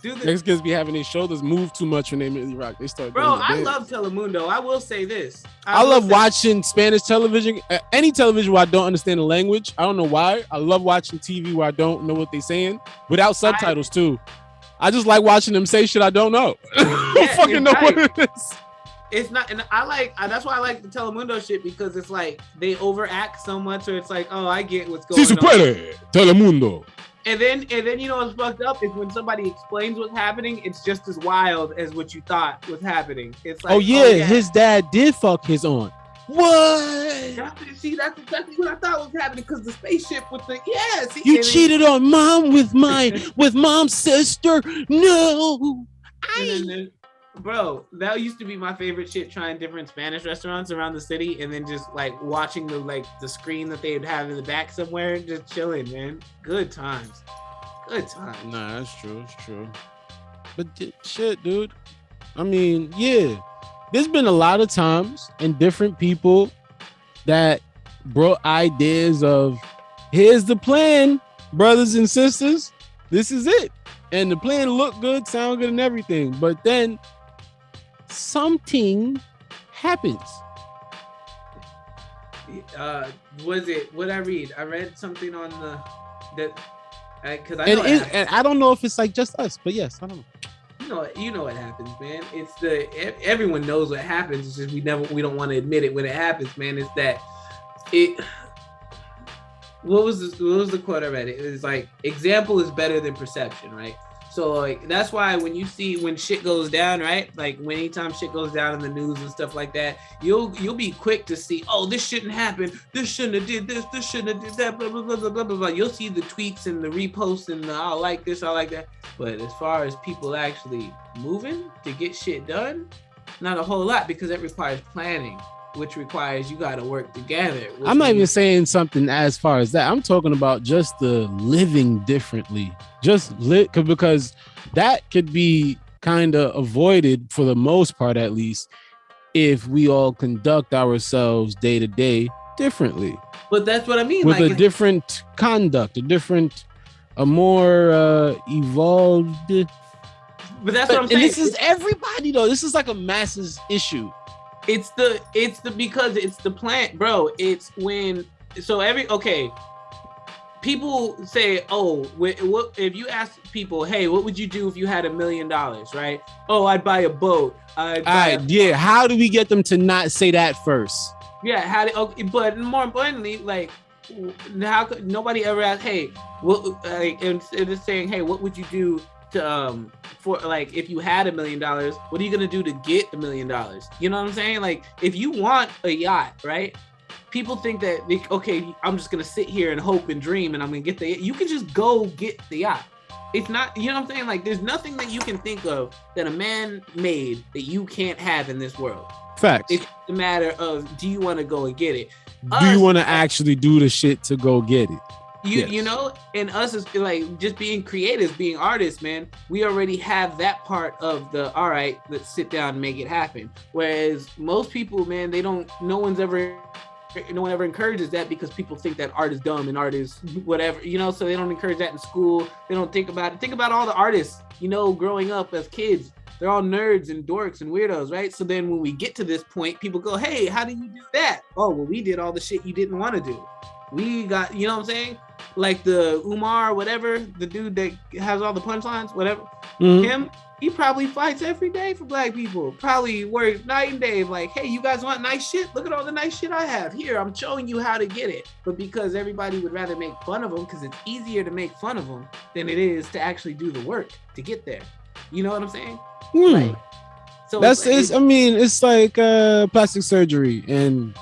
Mexicans be having their shoulders move too much when they milli rock. They start. Bro, I love Telemundo. I will say this. I love watching Spanish television. Any television where I don't understand the language. I don't know why. I love watching TV where I don't know what they're saying without subtitles too. I just like watching them say shit I don't know. I don't fucking know what it is. It's not, and that's why I like the Telemundo shit, because it's like they overact so much, or it's like, oh, I get what's going on. Si puede, Telemundo. And then you know what's fucked up is when somebody explains what's happening, it's just as wild as what you thought was happening. It's like, oh yeah, his dad did fuck his aunt. What? See, that's exactly what I thought was happening, because the spaceship with the you cheated on mom with mom's sister. No. Bro, that used to be my favorite shit, trying different Spanish restaurants around the city and then just like watching the screen that they'd have in the back somewhere and just chilling, man. Good times. Nah, that's true. It's true. But shit, dude. I mean, yeah. There's been a lot of times and different people that brought ideas of, here's the plan, brothers and sisters. This is it. And the plan looked good, sound good and everything. But then something happens. What I read? I read something on because I know and I don't know if it's like just us, but yes, I don't know. You know what happens, man. It's everyone knows what happens. It's just we don't want to admit it when it happens, man. It's that it. What was the quote I read? It was like, example is better than perception, right? So like that's why when shit goes down, right? Like anytime shit goes down in the news and stuff like that, you'll be quick to see, oh, this shouldn't happen, this shouldn't have did this shouldn't have did that, blah blah blah blah blah blah. You'll see the tweets and the reposts and I like this, I like that. But as far as people actually moving to get shit done, not a whole lot, because it requires planning, which requires you got to work together. I'm not even saying something as far as that. I'm talking about just the living differently. Just because that could be kind of avoided for the most part, at least, if we all conduct ourselves day to day differently. But that's what I mean. With like a different conduct, a more evolved. But that's what I'm saying. And this is everybody though. This is like a masses issue. Because it's the plant, bro. It's when people say, oh, what if you ask people, hey, what would you do if you had $1 million, right? Oh, I'd buy a boat. How do we get them to not say that first? Yeah, but more importantly, like, how could nobody ever ask, hey, what? Like, instead of saying, hey, what would you do to for like if you had $1 million, what are you gonna do to get $1 million? You know what I'm saying? Like, if you want a yacht, right? People think that okay, I'm just gonna sit here and hope and dream and I'm gonna get you can just go get the yacht. It's not, you know what I'm saying? Like, there's nothing that you can think of that a man made that you can't have in this world. Facts. It's a matter of, do you want to go and get it? Do you want to actually do the shit to go get it? You know, and us is like just being creatives, being artists, man. We already have that part of the, all right, let's sit down and make it happen. Whereas most people, man, no one ever encourages that, because people think that art is dumb and art is whatever, you know, so they don't encourage that in school. They don't think about it. Think about all the artists, you know, growing up as kids. They're all nerds and dorks and weirdos, right? So then when we get to this point, people go, hey, how do you do that? Oh, well, we did all the shit you didn't want to do. We got, you know what I'm saying? Like the Umar, whatever, the dude that has all the punchlines, whatever. Mm-hmm. He probably fights every day for black people. Probably works night and day. Like, hey, you guys want nice shit? Look at all the nice shit I have. Here, I'm showing you how to get it. But because everybody would rather make fun of him, because it's easier to make fun of him than it is to actually do the work to get there. You know what I'm saying? Like, so I mean, it's like plastic surgery and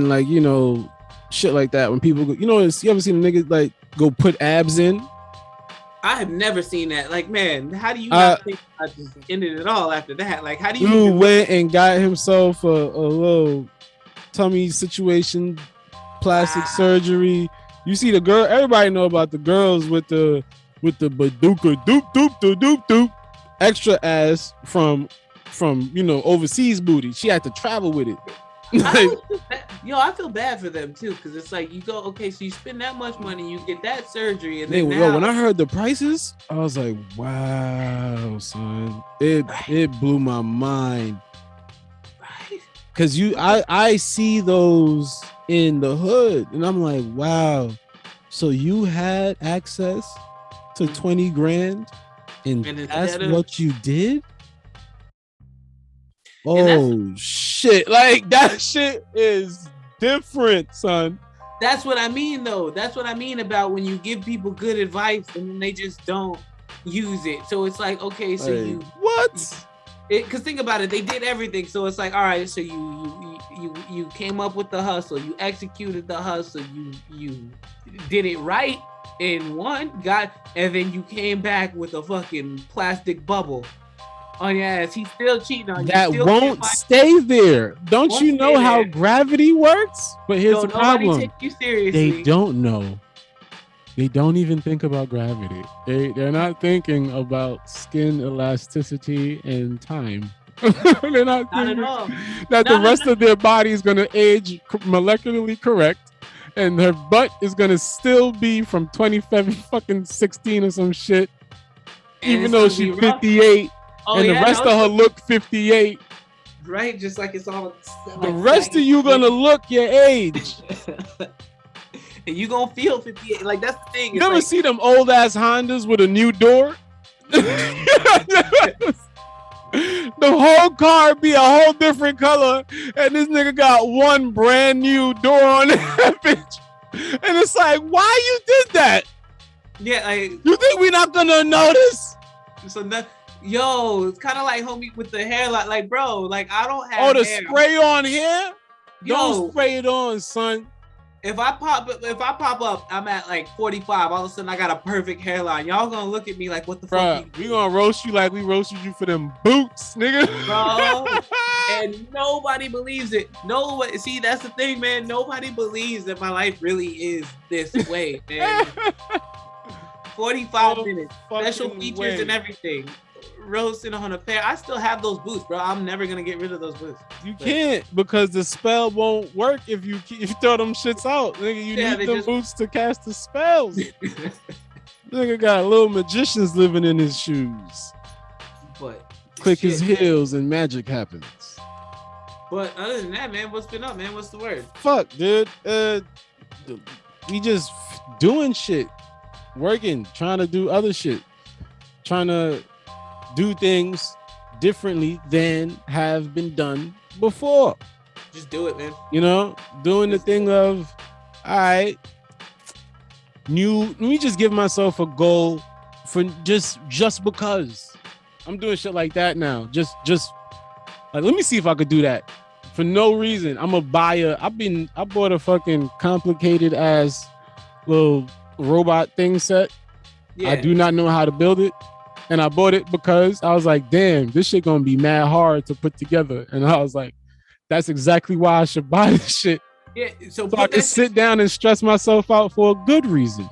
like, you know, shit like that. When people go, you know, you ever seen a nigga like go put abs in? I have never seen that. Like, man, how do you not think I just ended it all after that? Like, how do you Dude went and got himself a little tummy situation, plastic surgery. You see the girl, everybody know about the girls with the baduka doop doop doop doop doop extra ass from you know, overseas booty. She had to travel with it. I feel bad for them too, because it's like you go, okay, so you spend that much money, you get that surgery, and then when I heard the prices, I was like, wow, son, it blew my mind. Right? Because I see those in the hood, and I'm like, wow, so you had access to 20 grand, and that's what you did? Oh shit, like that shit is different, son. That's what I mean, though. That's what I mean about when you give people good advice and then they just don't use it. So it's like, okay, so you what? Because think about it, they did everything. So it's like, all right, so you came up with the hustle, you executed the hustle, you did it right in one, and then you came back with a fucking plastic bubble on your ass. He's still cheating on you. That won't stay there. Don't you know how gravity works? But here's the problem. Take you seriously. They don't know. They don't even think about gravity. They're not thinking about skin elasticity and time. They're not thinking that the rest of their body is going to age molecularly correct, and her butt is going to still be from 16 or some shit, even though she's 58. And the rest of her look 58. Right, just like it's all. The rest of you gonna look your age. And you gonna feel 58. Like, that's the thing. You ever see them old ass Hondas with a new door? The whole car be a whole different color, and this nigga got one brand new door on that bitch. And it's like, why you did that? Yeah, like, you think we're not gonna notice? So that. Yo, it's kind of like homie with the hair, like bro, like I don't have. Oh, the hair. spray on hair? Don't Yo, spray it on, son. If I pop up, I'm at like 45. All of a sudden, I got a perfect hairline. Y'all gonna look at me like, what the fuck? We gonna roast you like we roasted you for them boots, nigga. Bro, and nobody believes it. Nobody. See, that's the thing, man. Nobody believes that my life really is this way, man. 45 minutes, special features and everything. Roasting on a pair. I still have those boots, bro. I'm never gonna get rid of those boots. You can't, because the spell won't work if you throw them shits out. Nigga, you need them boots to cast the spells. Nigga got little magicians living in his shoes. But click his heels and magic happens. But other than that, man, what's been up, man? What's the word? Fuck, dude. We just doing shit, working, trying to do other shit, trying to do things differently than have been done before. Just do it, man. You know, doing the thing of, all right, let me just give myself a goal for just because I'm doing shit like that now. Just like, let me see if I could do that for no reason. I'm a buyer. I bought a fucking complicated ass little robot thing set. Yeah. I do not know how to build it. And I bought it because I was like, damn, this shit gonna be mad hard to put together. And I was like, that's exactly why I should buy this shit. Yeah, so I can sit down and stress myself out for a good reason.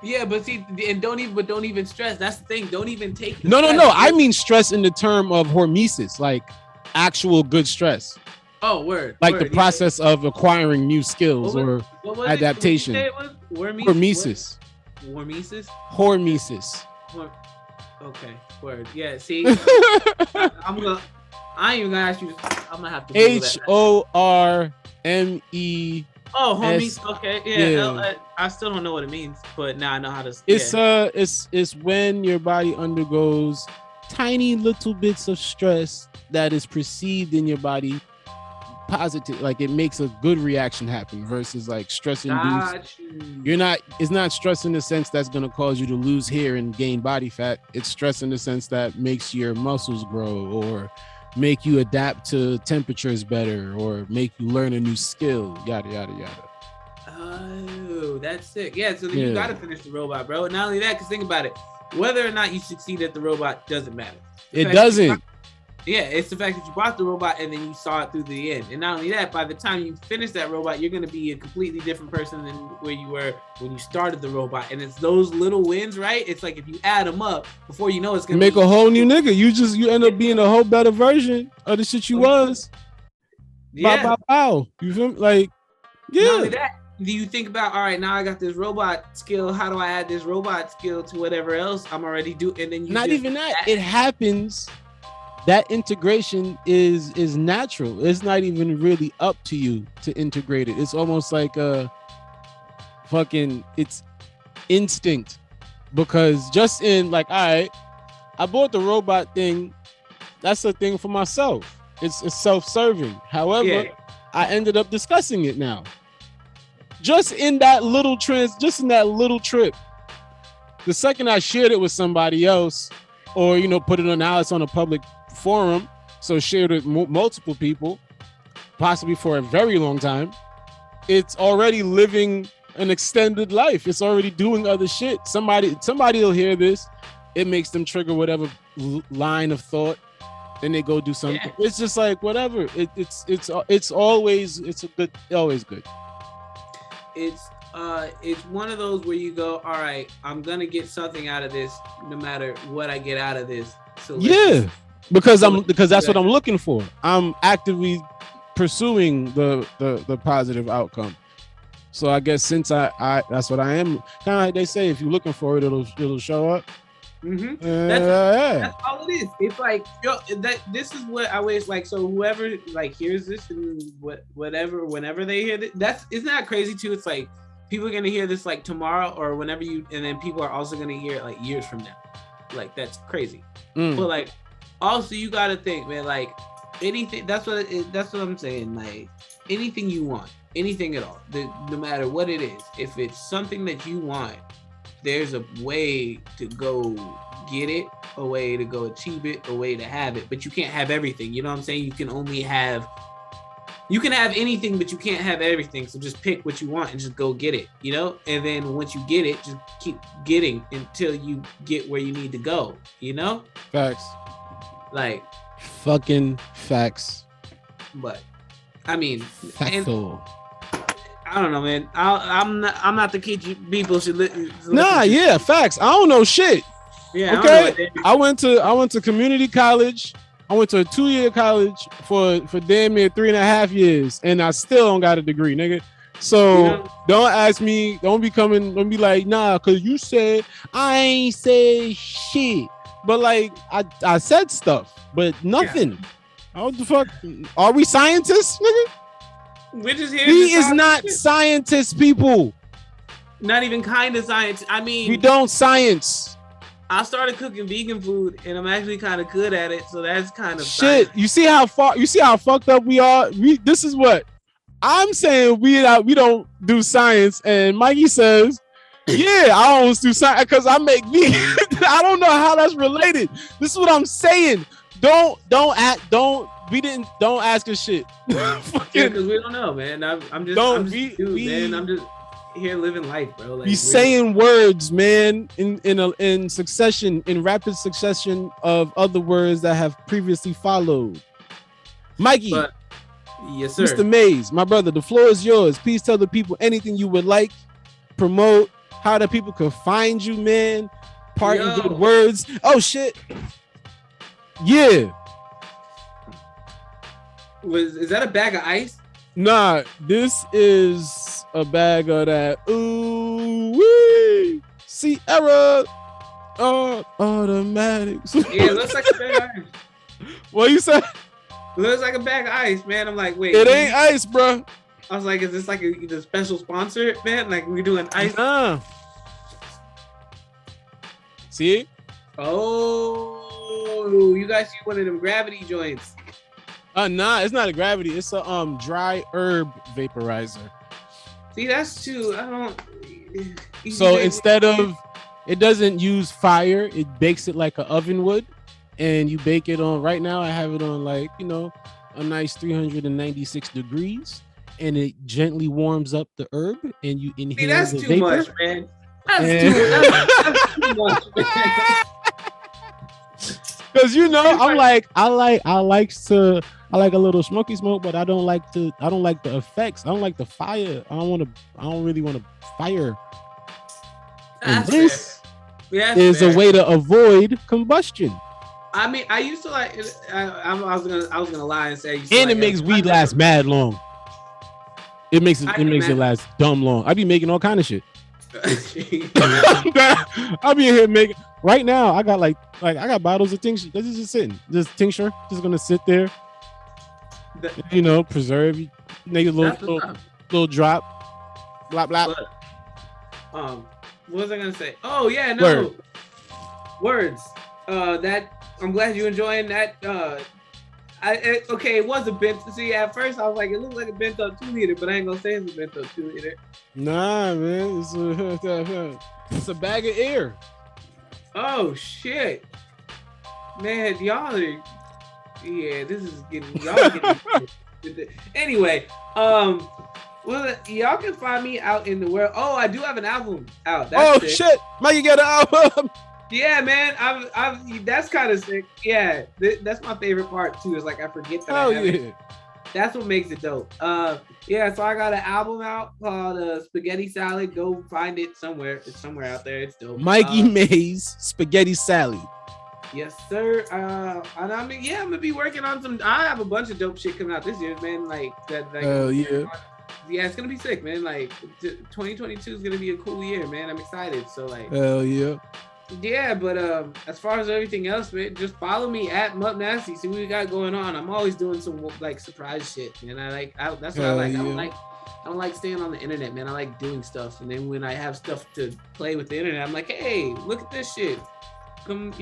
Yeah, but see, and don't even stress. That's the thing. Don't even take. No. I mean stress in the term of hormesis, like actual good stress. Oh, word. Like the process of acquiring new skills or adaptation. Hormesis. Hormesis. Okay, word. Yeah, see, I ain't even gonna ask you. I'm gonna have to. HORME. Oh, homies. Okay, yeah. I still don't know what it means, but now I know how to. It's when your body undergoes tiny little bits of stress that is perceived in your body positive, like it makes a good reaction happen versus like stress induced. It's not stress in the sense that's going to cause you to lose hair and gain body fat. It's stress in the sense that makes your muscles grow or make you adapt to temperatures better or make you learn a new skill, yada yada yada. Oh, that's sick. Yeah, so then you gotta finish the robot, bro. Not only that, because think about it, whether or not you succeed at the robot doesn't matter. It doesn't. Yeah, it's the fact that you bought the robot and then you saw it through the end. And not only that, by the time you finish that robot, you're going to be a completely different person than where you were when you started the robot. And it's those little wins, right? It's like if you add them up, before you know it's going to make a whole new nigga. You end up being a whole better version of the shit you was. Yeah. Bow. You feel me? Like, yeah. Not only that, do you think about, all right, now I got this robot skill. How do I add this robot skill to whatever else I'm already doing? And then you not even that. It happens. That integration is natural. It's not even really up to you to integrate it. It's almost like it's instinct. Because just in like, all right, I bought the robot thing. That's a thing for myself. It's self-serving. However, I ended up discussing it now. Just in that little trip. The second I shared it with somebody else, or put it on now, it's on a public forum, so shared it with multiple people, possibly for a very long time. It's already living an extended life. It's already doing other shit. Somebody will hear this. It makes them trigger whatever line of thought. Then they go do something. Yeah. It's just like whatever. It's always good. It's one of those where you go, all right, I'm gonna get something out of this, no matter what I get out of this. So because that's what I'm looking for. I'm actively pursuing the positive outcome. So I guess since I that's what I am. Kind of like they say, if you're looking for it, it'll show up. Mm-hmm. That's all it is. It's like this is what I wish. Like, so whoever like hears this and whatever, whenever they hear this, isn't that crazy too? It's like people are gonna hear this like tomorrow or whenever and then people are also gonna hear it like years from now. Like that's crazy. But like also you gotta think, man. Like anything. That's what I'm saying. Like anything you want, anything at all, no matter what it is. If it's something that you want, there's a way to go get it, a way to go achieve it, a way to have it, but you can't have everything. You know what I'm saying? You can have anything, but you can't have everything. So just pick what you want and just go get it, And then once you get it, just keep getting until you get where you need to go, Facts. Like fucking facts. But I mean, factual. I don't know, man. I'm not the kid people should listen. Yeah, facts. I don't know shit. Yeah. Okay. I went to community college. I went to a 2-year college for damn near 3.5 years, and I still don't got a degree, nigga. So don't ask me. Don't be like, nah, cause you said I ain't said shit. But like I said stuff, but nothing. Yeah. What the fuck? Are we scientists, nigga? We're just here. He is not scientists, people. Not even kind of science. I mean, we don't science. I started cooking vegan food, and I'm actually kind of good at it. So that's kind of shit. Science. You see how fucked up we are. This is what I'm saying. We don't do science, and Mikey says, "Yeah, I always do science because I make vegan." I don't know how that's related. This is what I'm saying. Don't ask us shit. Because we don't know, man. I'm just here living life, bro. Like, be saying words, man, in succession, in rapid succession of other words that have previously followed. Mikey, yes, sir. Mr. Mays, my brother, the floor is yours. Please tell the people anything you would like, promote, how the people can find you, man. Parting good words. Oh shit. Yeah. Is that a bag of ice? Nah, this is a bag of that. Ooh wee. Sierra automatics. Yeah, it looks like a bag of ice. What you say? Looks like a bag of ice, man. I'm like, wait. It ain't ice, bro. I was like, is this like a special sponsor, man? Like we doing ice? See? Oh. Oh, you guys see one of them gravity joints. Nah, it's not a gravity. It's a dry herb vaporizer. See, that's too. I don't. So instead of, it doesn't use fire, it bakes it like an oven would, and you bake it on. Right now, I have it on like a nice 396 degrees, and it gently warms up the herb, and you inhale. See, that's the too vapor. much, man. That's too much, man. Because I like a little smoky smoke, but I don't like the effects. I don't like the fire. I don't really want to fire. And That's this fair. is fair. a way to avoid combustion. I mean, I used to like. I was gonna lie and say. I used to And it like makes weed last mad long. It makes it last dumb long. I be making all kind of shit. I'll be in here making. Right now, I got I got bottles of tincture. This is just sitting. This tincture just gonna sit there. Preserve. Make a little drop. Blah blah. What was I gonna say? Oh yeah, no. Words. That I'm glad you're enjoying that. Okay, it was a bent. See, at first I was like, it looked like a bent up 2-liter, but I ain't gonna say it's a bent up 2-liter. Nah, man, it's a bag of air. Oh shit, man, y'all are. Yeah, this is getting y'all getting. Anyway, well, y'all can find me out in the world. Oh, I do have an album out. That's shit, Mikey got an album. Yeah, man, I've that's kind of sick. Yeah, that's my favorite part too. Is like I forget that. I have it. That's what makes it dope. Yeah, so I got an album out called Spaghetti Salad. Go find it somewhere. It's somewhere out there. It's dope. Mikey Mays Spaghetti Salad. Yes, sir. And I mean, yeah, I'm gonna be working on some. I have a bunch of dope shit coming out this year, man. Like that. Hell yeah. Yeah, it's gonna be sick, man. Like 2022 is gonna be a cool year, man. I'm excited. So like. Hell yeah. Yeah, but as far as everything else, man, just follow me at Mup Nasty. See what we got going on. I'm always doing some like surprise shit, and that's what I like. Yeah. I don't like staying on the internet, man. I like doing stuff, and then when I have stuff to play with the internet, I'm like, hey, look at this shit. Come,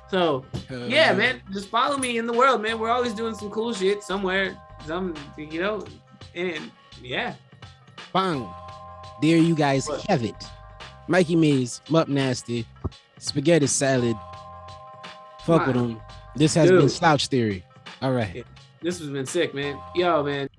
So yeah, man, just follow me in the world, man. We're always doing some cool shit somewhere, and yeah. Bang. There you guys have it. Mikey Mays, Mup Nasty, Spaghetti Salad. Fuck with him. This has been Slouch Theory. All right. This has been sick, man. Yo, man.